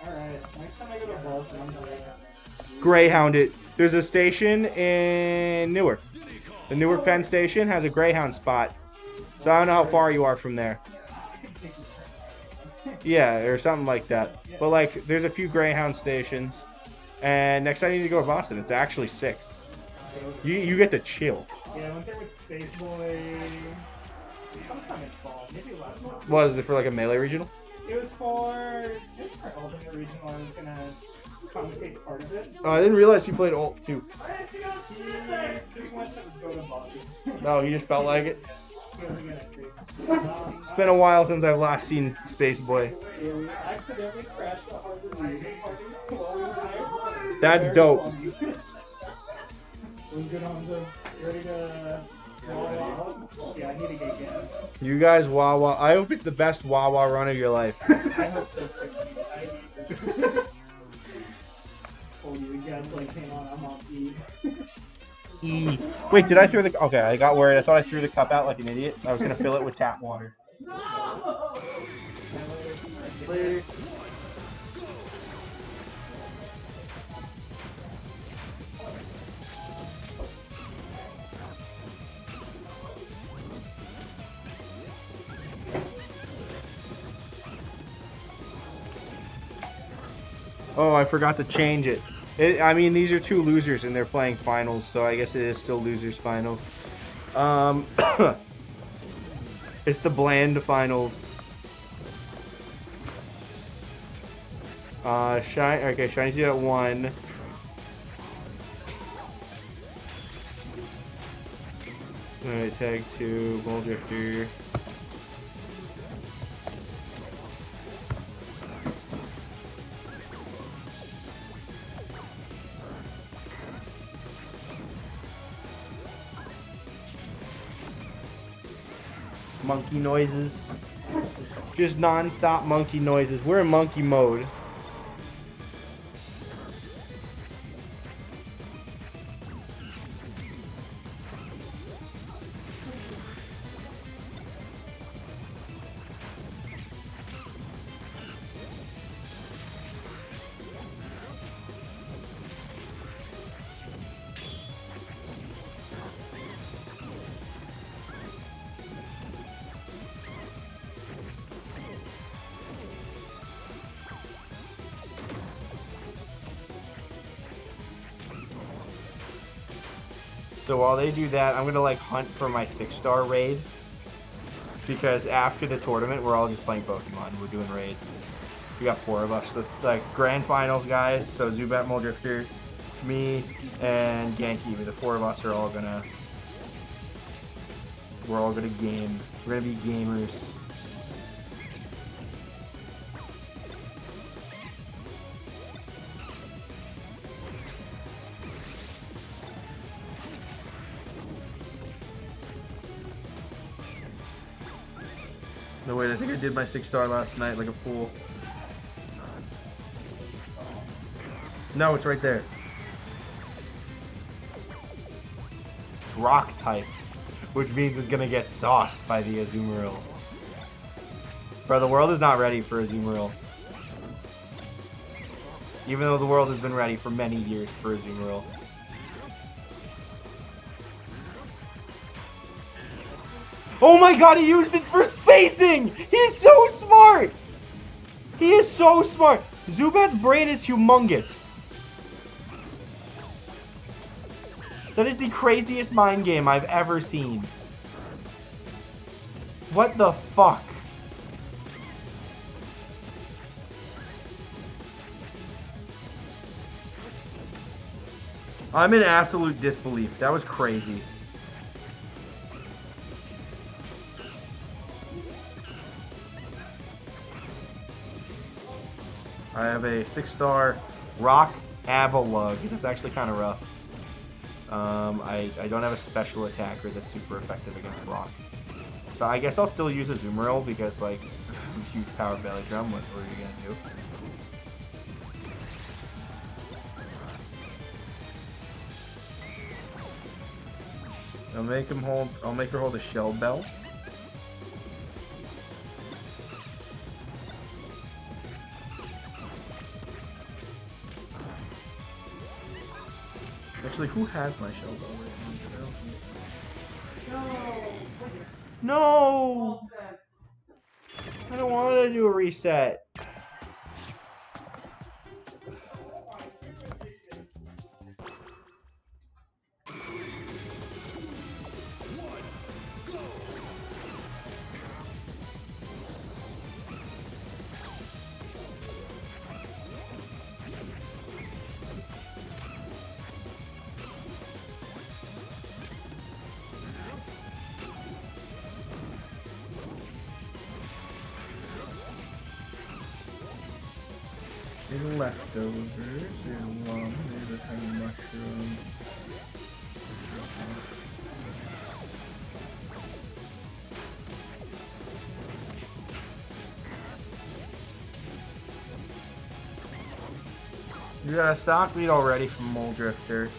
Alright, next time I go to Boston, I'm going Greyhound it. There's a station in Newark. The Newark Penn Station has a Greyhound spot. So I don't know how far you are from there. Yeah, or something like that. But like, there's a few Greyhound stations. And next time you need to go to Boston, it's actually sick. You get to chill. Yeah, I went there with Space Boy sometime in fall, maybe last month. What is it for, like a Melee regional? It was for Ultimate Regional. I was gonna come take part of it. Oh, I didn't realize you played ult too. He just went to go to Boston. No, he just felt like it. He wasn't gonna treat. It's been a while since I've last seen Space Boy. Yeah, we accidentally crashed the Harvard Rising party while we were there. That's dope. Was good on the ready to yeah, I need to get gas. You guys, Wawa. I hope it's the best Wawa run of your life. I hope so too. I need this. Oh, you gas light came on. I'm on E. E. Wait, did I throw the? Okay, I got worried. I thought I threw the cup out like an idiot. I was gonna fill it with tap water. Later. Oh, I forgot to change it. I mean, these are two losers and they're playing finals, so I guess it is still losers finals. It's the bland finals. Okay, Shiny's at 1. Alright, tag 2, Ball Drifter. Monkey noises. Just non-stop monkey noises. We're in monkey mode. So while they do that, I'm gonna like hunt for my 6-star raid. Because after the tournament, we're all just playing Pokemon. We're doing raids. We got 4 of us. So, like grand finals guys. So Zubat, Moldrifter, me, and Genki. The 4 of us are all gonna. We're all gonna game. We're gonna be gamers. No, wait, I think I did my 6-star last night like a fool. No, it's right there. Rock type, which means it's gonna get sauced by the Azumarill. Bro, the world is not ready for Azumarill. Even though the world has been ready for many years for Azumarill. Oh my god, he used it for spacing! He's so smart! He is so smart! Zubat's brain is humongous. That is the craziest mind game I've ever seen. What the fuck? I'm in absolute disbelief. That was crazy. I have a 6-star Rock Avalugg. That's actually kind of rough. I don't have a special attacker that's super effective against Rock. But I guess I'll still use a Azumarill because, like, huge power belly drum. What are you gonna do? I'll make her hold a Shell Bell. Actually, who has my Shell Bell? No! I don't want to do a reset. Little leftovers, little one, little tiny mushroom. You got a stock lead already from Moldrifter.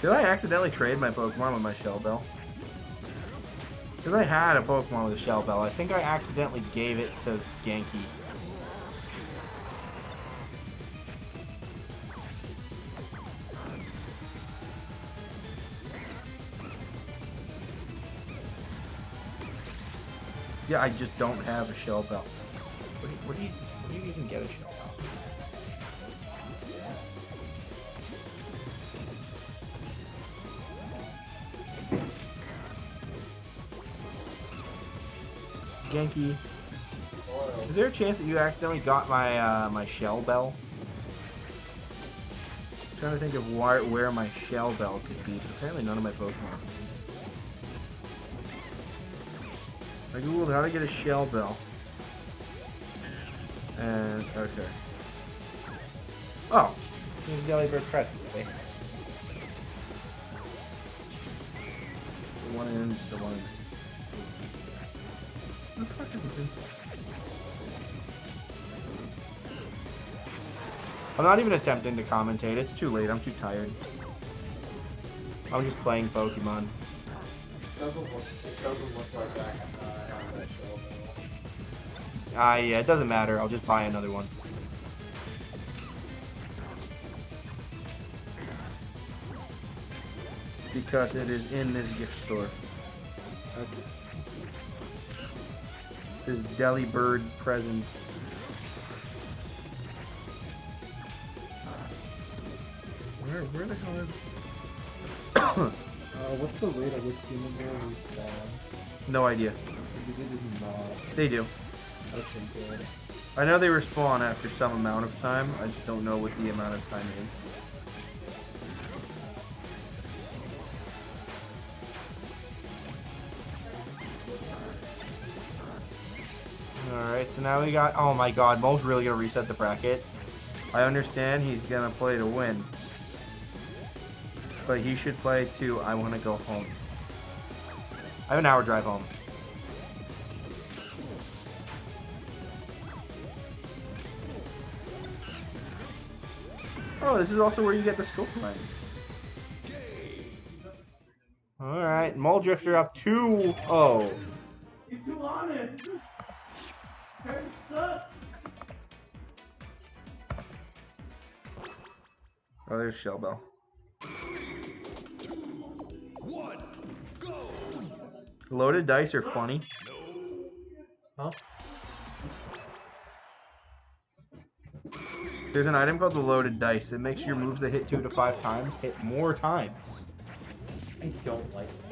Did I accidentally trade my Pokemon with my Shell Bell? Because I had a Pokemon with a Shell Bell. I think I accidentally gave it to Genki. Yeah, I just don't have a shell bell. What do you even get a shell bell? Genki. Is there a chance that you accidentally got my my shell bell? I'm trying to think of where my shell bell could be, but apparently none of my Pokemon. I googled how to get a shell bell. And okay. Oh, there's Delibird presents. The one in the one in. What the fuck is this? I'm not even attempting to commentate. It's too late. I'm too tired. I'm just playing Pokemon. It doesn't look like that. That shell bell. Yeah, it doesn't matter. I'll just buy another one. Because it is in this gift store. Okay. This Delibird presents. Where the hell is it? What's the rate at which human beings respawn? No idea. They just not. They do. That's pretty good. I know they respawn after some amount of time. I just don't know what the amount of time is. Alright, so now we got... Oh my god, Mo's really gonna reset the bracket. I understand he's gonna play to win. But he should play to I wanna go home. I have an hour drive home. Oh, this is also where you get the scope lines. Alright, Mole Drifter up 2-0. He's too honest. That sucks. Oh, there's Shell Bell. Loaded dice are funny. Huh? There's an item called the loaded dice. It makes your moves that hit 2 to 5 times hit more times. I don't like that.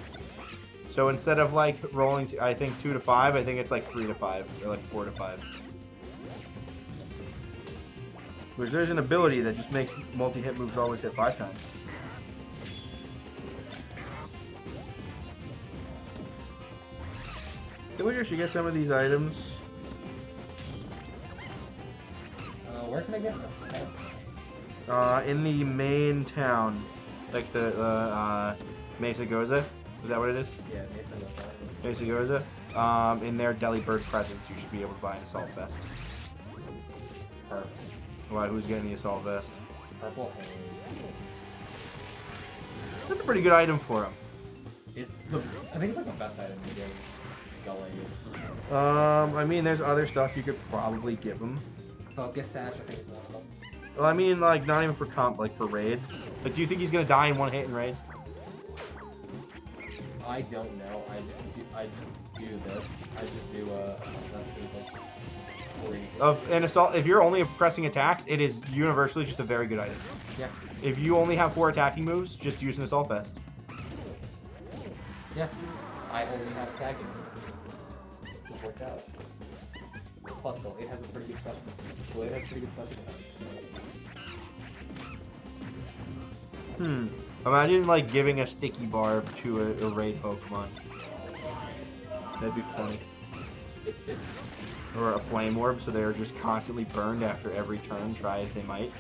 So instead of like rolling, I think 2 to 5, I think it's like 3 to 5 or like 4 to 5. Which there's an ability that just makes multi-hit moves always hit 5 times. I feel like I should get some of these items. Where can I get the set? In the main town, like the Mesa Goza. Is that what it is? Yeah, Mason does that. Mesa Goza. In their Delibird presents, you should be able to buy an Assault Vest. Perfect. Why? Who's getting the Assault Vest? Purple haze. That's a pretty good item for him. It's the. I think it's like the best item to give Gully. I mean, there's other stuff you could probably give him. Focus Sash, I think is one of them. Well, I mean, like, not even for comp, like, for raids. Like, do you think he's gonna die in one hit in raids? I don't know. I just do this. I just do An assault, if you're only pressing attacks, it is universally just a very good item. Yeah. If you only have 4 attacking moves, just use an Assault Vest. Yeah. I only have attacking moves. Just works out. Plus, Blade has a pretty good special. Blade has pretty good special defense. Imagine, like, giving a Sticky Barb to a raid Pokemon. That'd be funny. Or a Flame Orb, so they're just constantly burned after every turn, try as they might.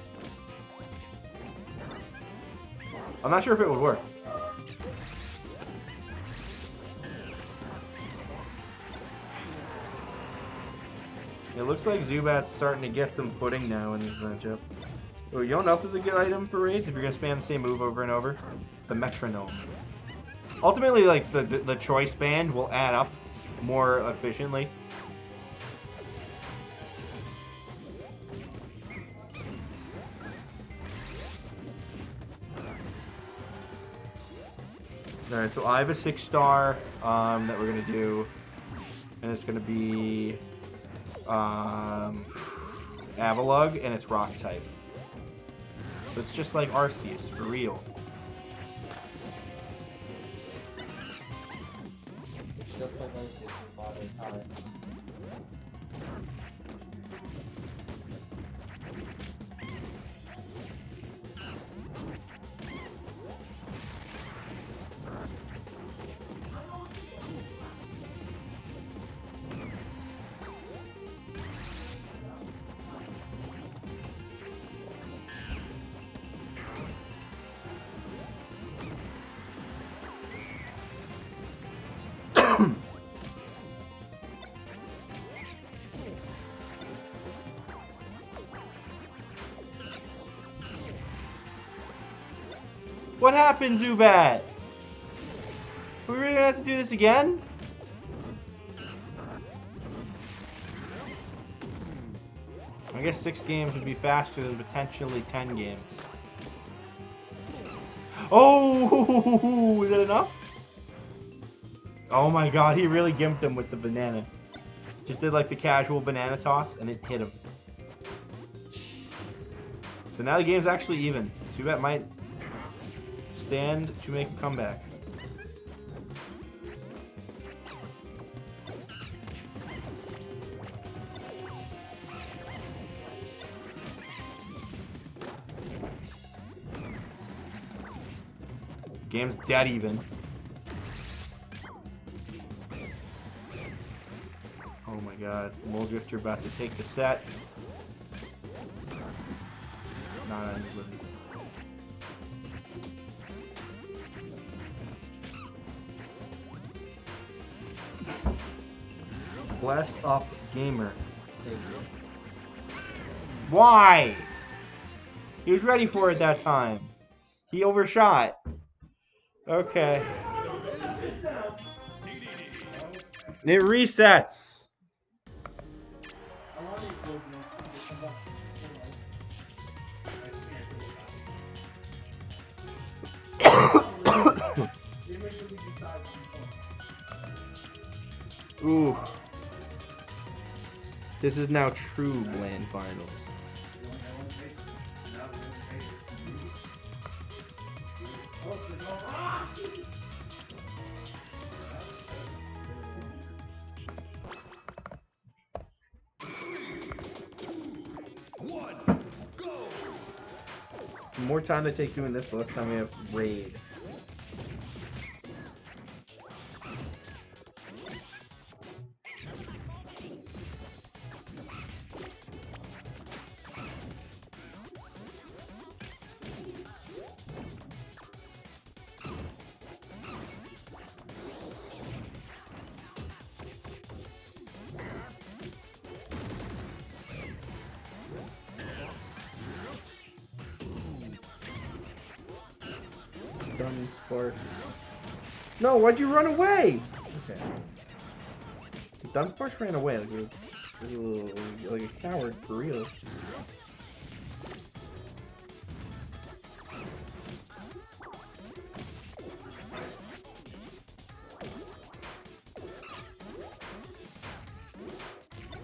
I'm not sure if it would work. It looks like Zubat's starting to get some footing now in this matchup. Oh, you know what else is a good item for raids if you're gonna spam the same move over and over? The Metronome. Ultimately, like, the choice band will add up more efficiently. Alright, so I have a 6-star that we're gonna do. And it's gonna be Avalugg, and it's rock type. So it's just like Arceus, for real. It's just like this in modern times. What happened, Zubat? Are we really gonna have to do this again? I guess 6 games would be faster than potentially 10 games. Oh, is that enough? Oh my god, he really gimped him with the banana. Just did like the casual banana toss and it hit him. So now the game's actually even. Zubat might stand to make a comeback. Game's dead even. Oh my god. Moldrifter about to take the set. Not on his living. Bless up gamer. Why? He was ready for it that time. He overshot. Okay. It resets. Ooh. This is now true Bland Finals. The more time they take doing this, the less time we have raid. Dunsparce. No, why'd you run away? Okay. Dunsparce ran away like a coward, for real.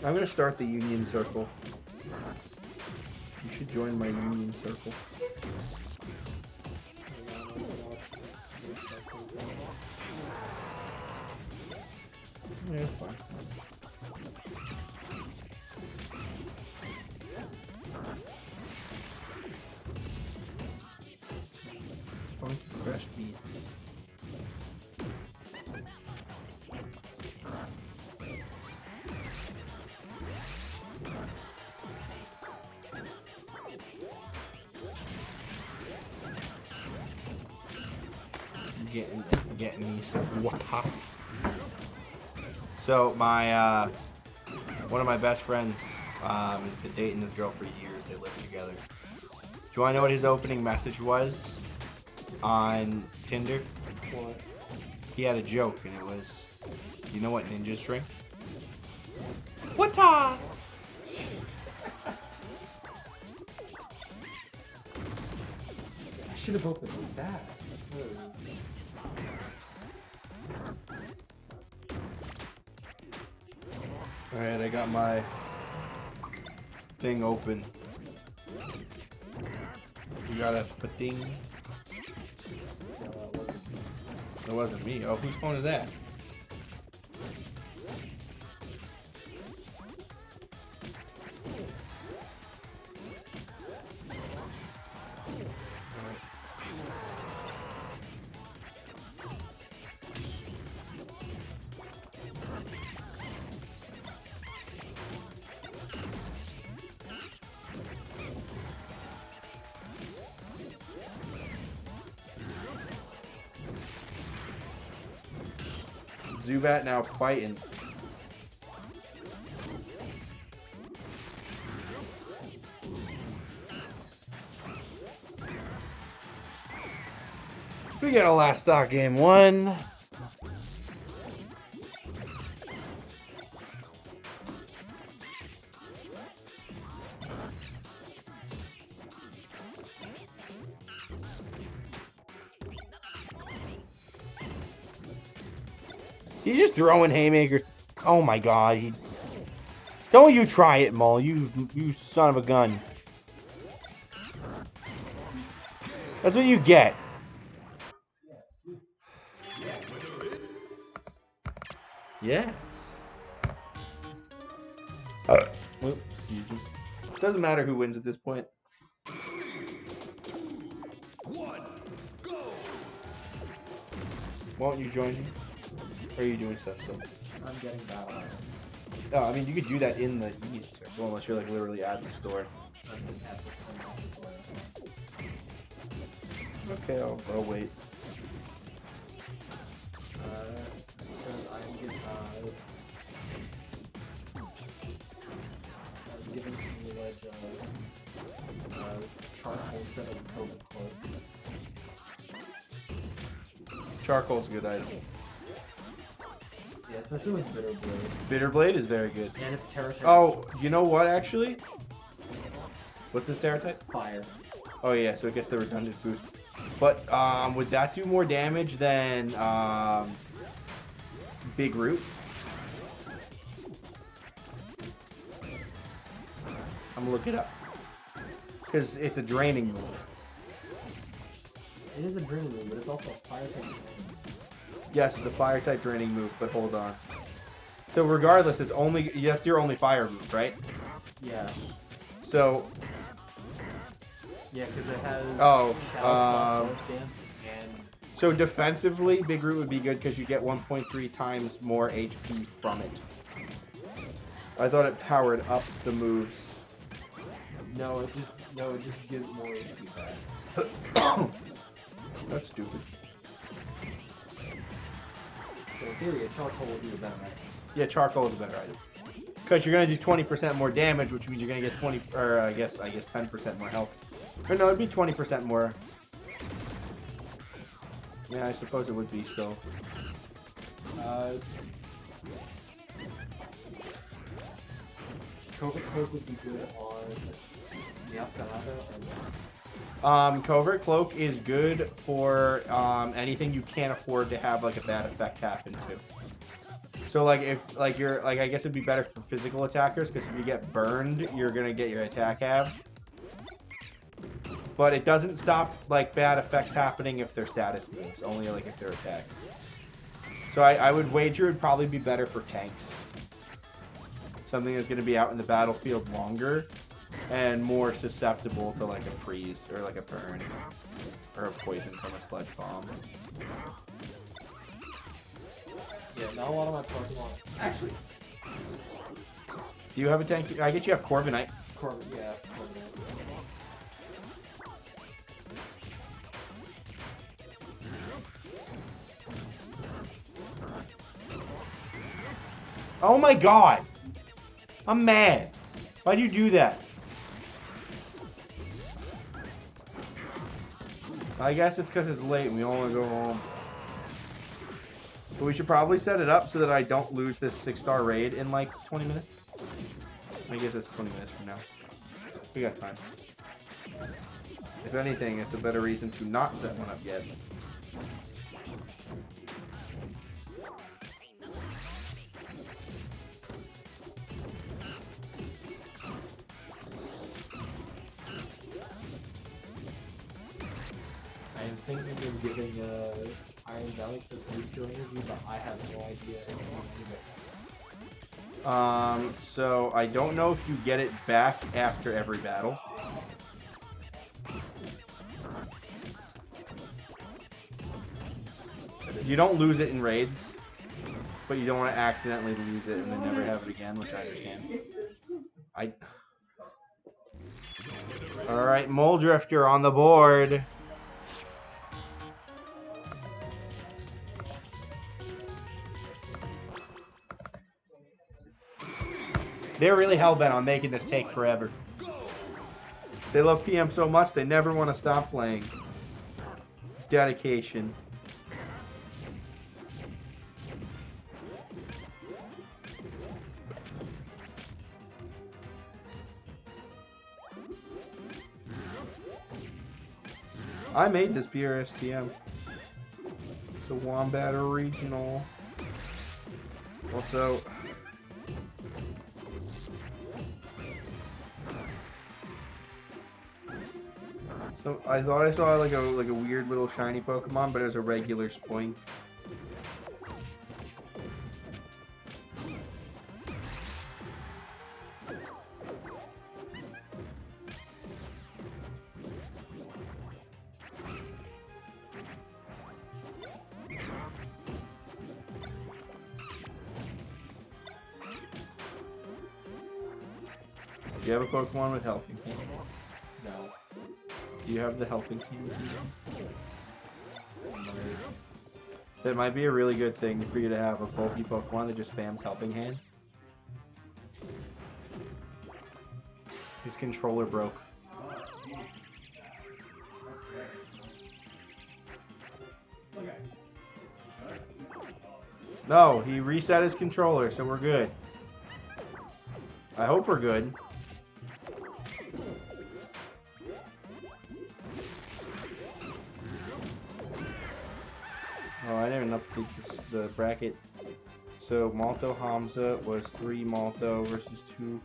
I'm gonna start the Union Circle. You should join my Union Circle. Yeah, it's fine. Funky fresh beats. Getting me some water. So my one of my best friends has been dating this girl for years. They lived together. Do you want to know what his opening message was on Tinder? What? He had a joke, and it was, "You know what ninjas drink?" What time? I should have opened with that. Alright, I got my thing open. You got a ding. It wasn't me. Oh, whose phone is that? Zubat now fighting. We got a last stock game 1. He's just throwing haymakers. Oh my god. Don't you try it, Maul. You son of a gun. That's what you get. Yes. Oops, excuse me. Doesn't matter who wins at this point. Won't you join me? Or are you doing stuff still? I'm getting battle. No, I mean you could do that in the East circle unless you're like literally at the store. Okay, I'll wait. I'm giving the ledge charcoal instead of COVID cloak. Charcoal's a good item. Yeah, especially with Bitter Blade. Bitter Blade is very good. And it's Terra Type. Oh, you know what actually? What's this Terra type? Fire. Oh yeah, so it gets the redundant boost. But would that do more damage than Big Root? I'm gonna look it up. Because it's a draining move. It is a draining move, but it's also a fire type. Yes, it's a fire type draining move, but hold on. So regardless, it's only that's your only fire move, right? Yeah. So Yeah, because it has Oh, Dance and so defensively, Big Root would be good because you get 1.3 times more HP from it. I thought it powered up the moves. no, it just gives more HP back. That's stupid. So in theory, a charcoal would be the better match. Yeah, charcoal is a better item. Because you're gonna do 20% more damage, which means you're gonna get 20, or I guess 10% more health. Or no, it'd be 20% more. Yeah, I suppose it would be still. Covert Cloak would be good on Yaskanata and Covert Cloak is good for anything you can't afford to have like a bad effect happen to. So like if like you're like I guess it'd be better for physical attackers because if you get burned, you're gonna get your attack halved. But it doesn't stop like bad effects happening if they're status moves, only like if they're attacks. So I would wager it'd probably be better for tanks. Something that's gonna be out in the battlefield longer and more susceptible to like a freeze or like a burn or a poison from a sludge bomb. yeah, not a lot of my Pokemon. Actually, Do you have a tank? I guess you have Corviknight. Corbin, yeah. Corbin. Oh my god! I'm mad. Why'd you do that? I guess it's because it's late and we all want to go home. But we should probably set it up so that I don't lose this 6-star raid in like 20 minutes. I guess it's 20 minutes from now. We got time. If anything, it's a better reason to not set one up yet. thinking of giving Iron Valley the booster interview, but I have no idea if you want to give it. So I don't know if you get it back after every battle. You don't lose it in raids, but you don't want to accidentally lose it and then never have it again, which I understand. Alright, Mole Drifter on the board. They're really hell-bent on making this take forever. They love PM so much, they never want to stop playing. Dedication. I made this PRSTM. It's a Wombat Regional. Also, so I thought I saw like a weird little shiny Pokemon, but it was a regular Spoink. Do you have a Pokemon with Helping Hand? No. Do you have the Helping Hand with you? That might be a really good thing for you to have a bulky Pokemon that just spams Helping Hand. His controller broke. No, he reset his controller, so we're good. I hope we're good. Oh, I didn't even update the bracket. So Malto Hamza was 3 Malto versus 2.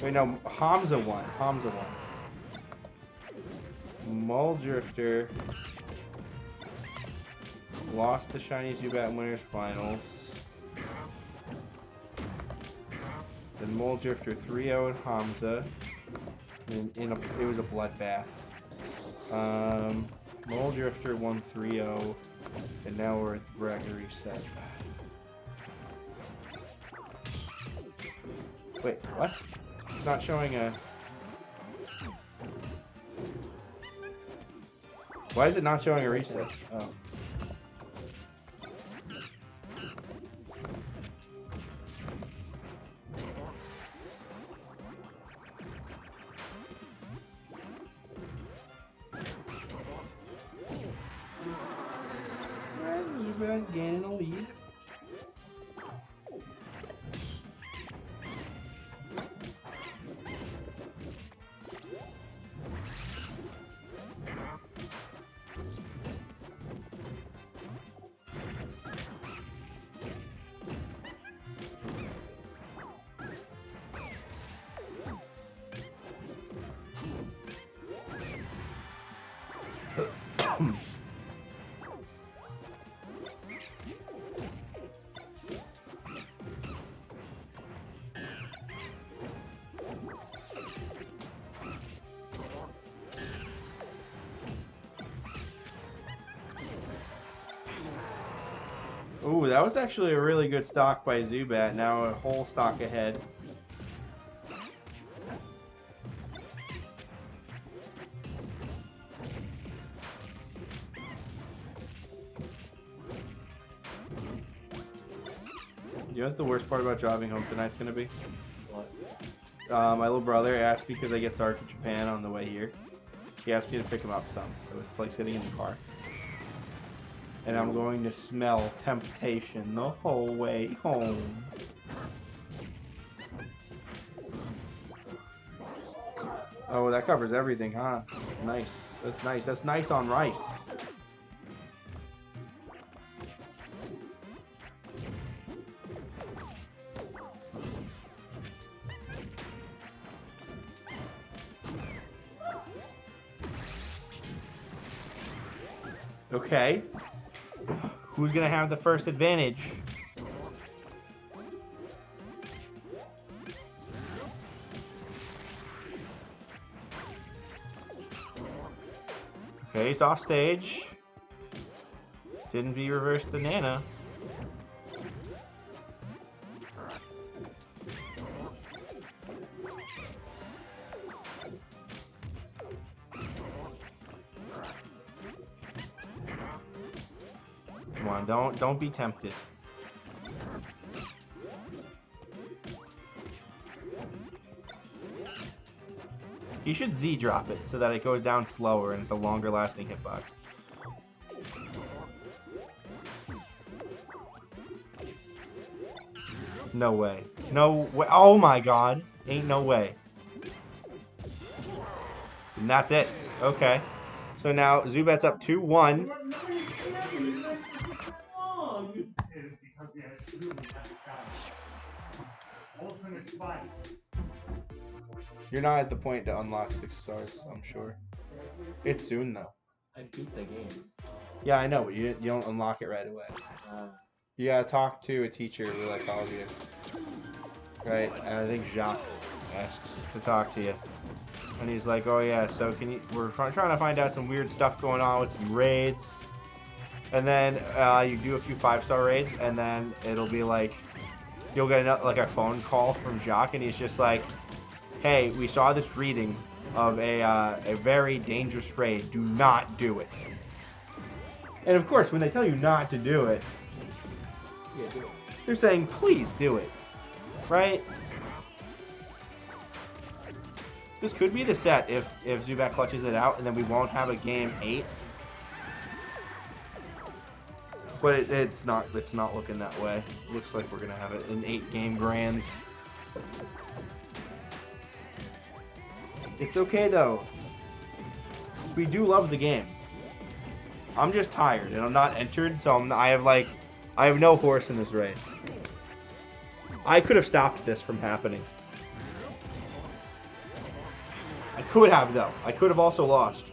Wait, no, Hamza won. Hamza won. Mole Drifter lost the Shiny Zubat Winners Finals. Then Mole Drifter 3-0'd Hamza. And it was a bloodbath. Mole Drifter won 3-0. And now we're at the bracket reset. Wait, what? It's not showing a... Why is it not showing a reset? Oh. Zubat gaining a lead. Ooh, that was actually a really good stock by Zubat. Now a whole stock ahead. You know what the worst part about driving home tonight's gonna be? What? My little brother asked me because I get started to Japan on the way here. He asked me to pick him up some, so it's like sitting in the car. And I'm going to smell temptation the whole way home. Oh, that covers everything, huh? That's nice. That's nice. That's nice on rice. Okay. Who's gonna have the first advantage? Okay, he's off stage. Didn't be reversed the Nana. Come on, don't be tempted. You should Z drop it so that it goes down slower and it's a longer lasting hitbox. No way. No way. Oh my god. Ain't no way. And that's it. Okay. So now Zubat's up 2-1. It is because we had truly epic battles. Ultimate fights. You're not at the point to unlock 6 stars, I'm sure. It's soon though. I beat the game. Yeah, I know, but you don't unlock it right away. You gotta talk to a teacher who like calls you. Right? And I think Jacques asks to talk to you. And he's like, oh yeah, so we're trying to find out some weird stuff going on with some raids. And then you do a few 5-star raids, and then it'll be like, you'll get like a phone call from Jacques, and he's just like, hey, we saw this reading of a very dangerous raid. Do not do it. And of course, when they tell you not to do it, Yeah, do it. they're saying, please do it. Right? This could be the set if Zubat clutches it out, and then we won't have a game 8. But it's not looking that way. Looks like we're gonna have it in 8-game grands. It's okay though. We do love the game. I'm just tired and I'm not entered, so I have no horse in this race. I could have stopped this from happening. I could have though. I could have also lost.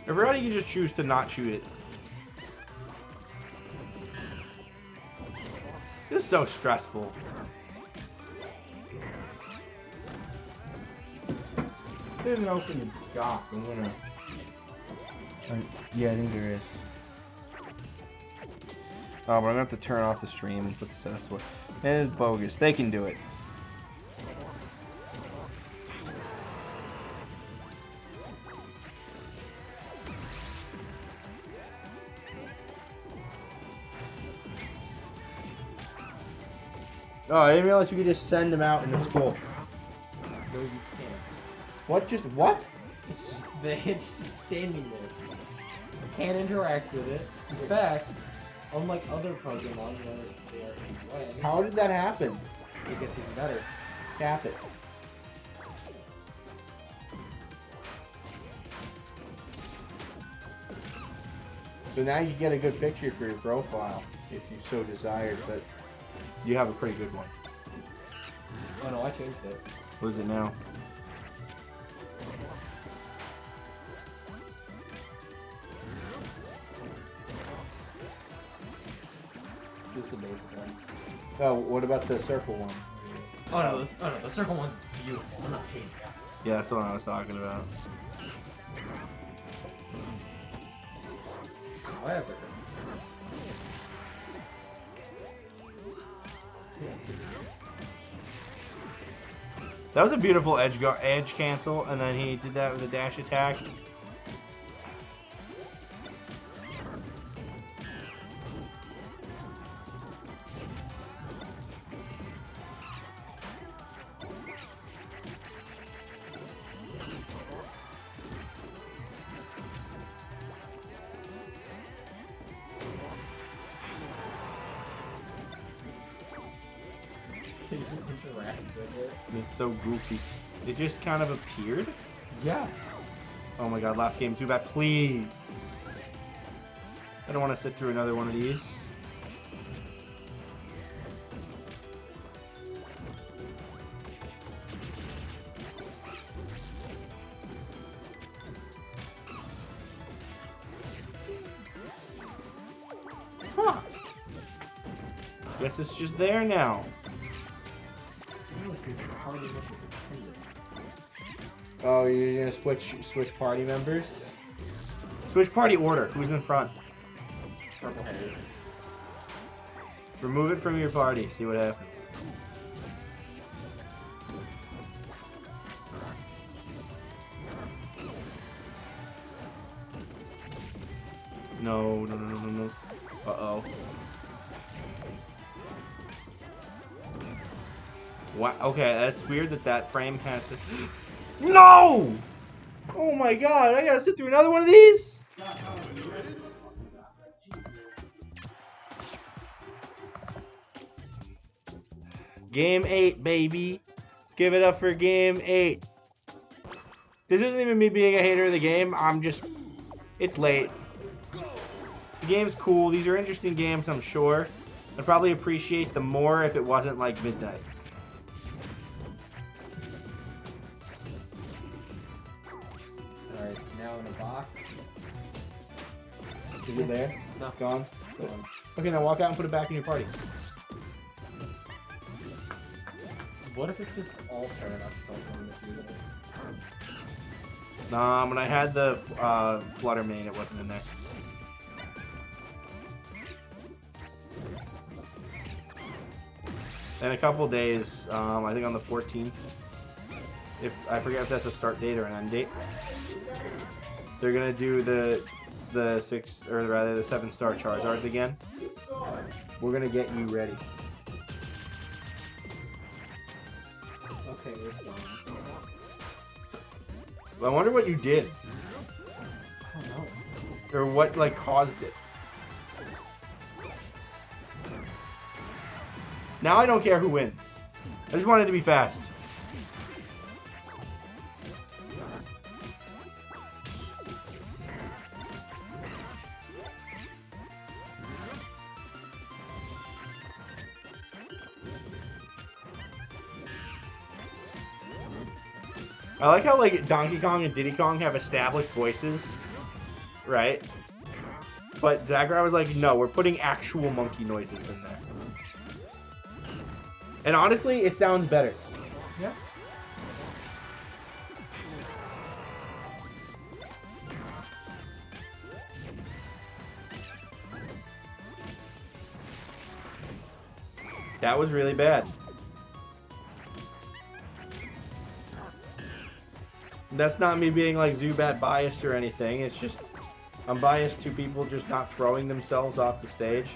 Everybody can just choose to not shoot it. This is so stressful. There's an open dock. I'm gonna. Yeah, I think there is. Oh, but I'm gonna have to turn off the stream and put the setups away. It is bogus. They can do it. Oh, I didn't realize you could just send them out into school. No, you can't. What? Just what? It's just standing there. You can't interact with it. In fact, unlike other Pokemon where they are playing, How did that happen? it gets even better. Tap it. So now you get a good picture for your profile, if you so desired, but you have a pretty good one. Oh no, I changed it. What is it now? Just the basic one. Oh, what about the circle one? Oh no, the circle one's beautiful. I'm not changing that. Yeah, that's the one I was talking about. However, That was a beautiful edge cancel, and then he did that with a dash attack. can you interact? It's so goofy. It just kind of appeared. Yeah. Oh my god, last game, Zubat, please. I don't want to sit through another one of these. Huh. Guess it's just there now. Oh, you're gonna switch party members? Switch party order. Who's in front? Purple hairs. Remove it from your party. See what happens. No. Uh-oh. Wow. Okay, that's weird that frame has to... No! Oh my god, I gotta sit through another one of these? Game 8, baby. Give it up for game 8. This isn't even me being a hater of the game. I'm just... It's late. The game's cool. These are interesting games, I'm sure. I'd probably appreciate them more if it wasn't like midnight. Alright, now in a box. Is it there? No. Gone? Go on. Okay, now walk out and put it back in your party. What if it's just all Paradox Pokemon that do this? When I had the Flutter Mane, it wasn't in there. In a couple days, I think on the 14th, if I forget if that's a start date or an end date, they're gonna do the 7-star Charizards again. We're gonna get you ready. Okay, it's gone. I wonder what you did, I don't know. or what like caused it. Now I don't care who wins. I just want it to be fast. I like how like Donkey Kong and Diddy Kong have established voices, right? But Zagrai was like, no, we're putting actual monkey noises in there. And honestly, it sounds better. Yeah. That was really bad. That's not me being like Zubat biased or anything. It's just I'm biased to people just not throwing themselves off the stage.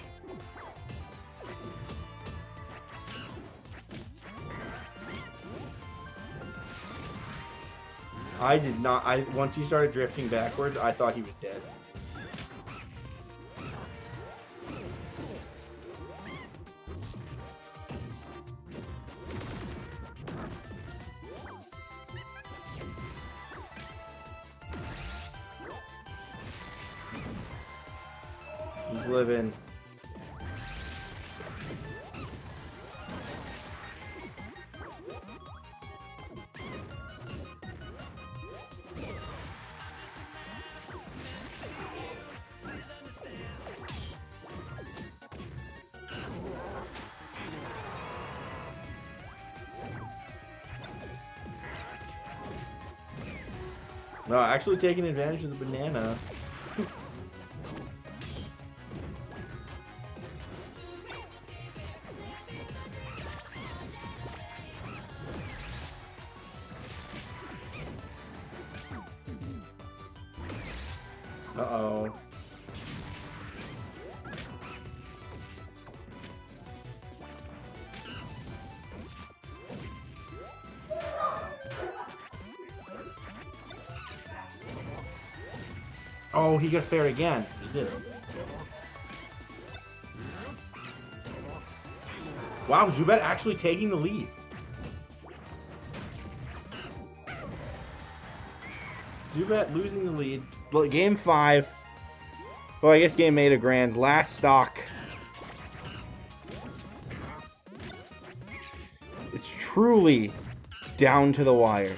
I did not. Once he started drifting backwards, I thought he was dead. He's living. No, actually taking advantage of the banana. Uh-oh. Oh, he got fair again. He did. Wow, Zubat actually taking the lead. Zubat losing the lead. Well, game 5. Well, I guess game 8 of Grands. Last stock. It's truly down to the wire.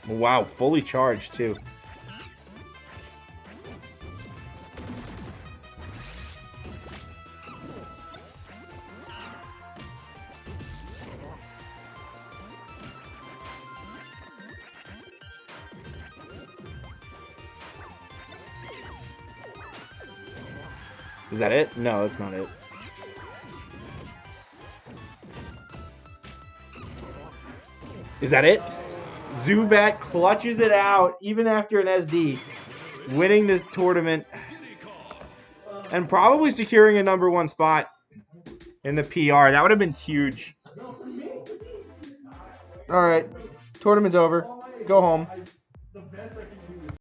Wow, fully charged too. Is that it? No, that's not it. Is that it? Zubat clutches it out even after an SD, winning this tournament and probably securing a #1 spot in the PR. That would have been huge. All right, tournament's over. Go home.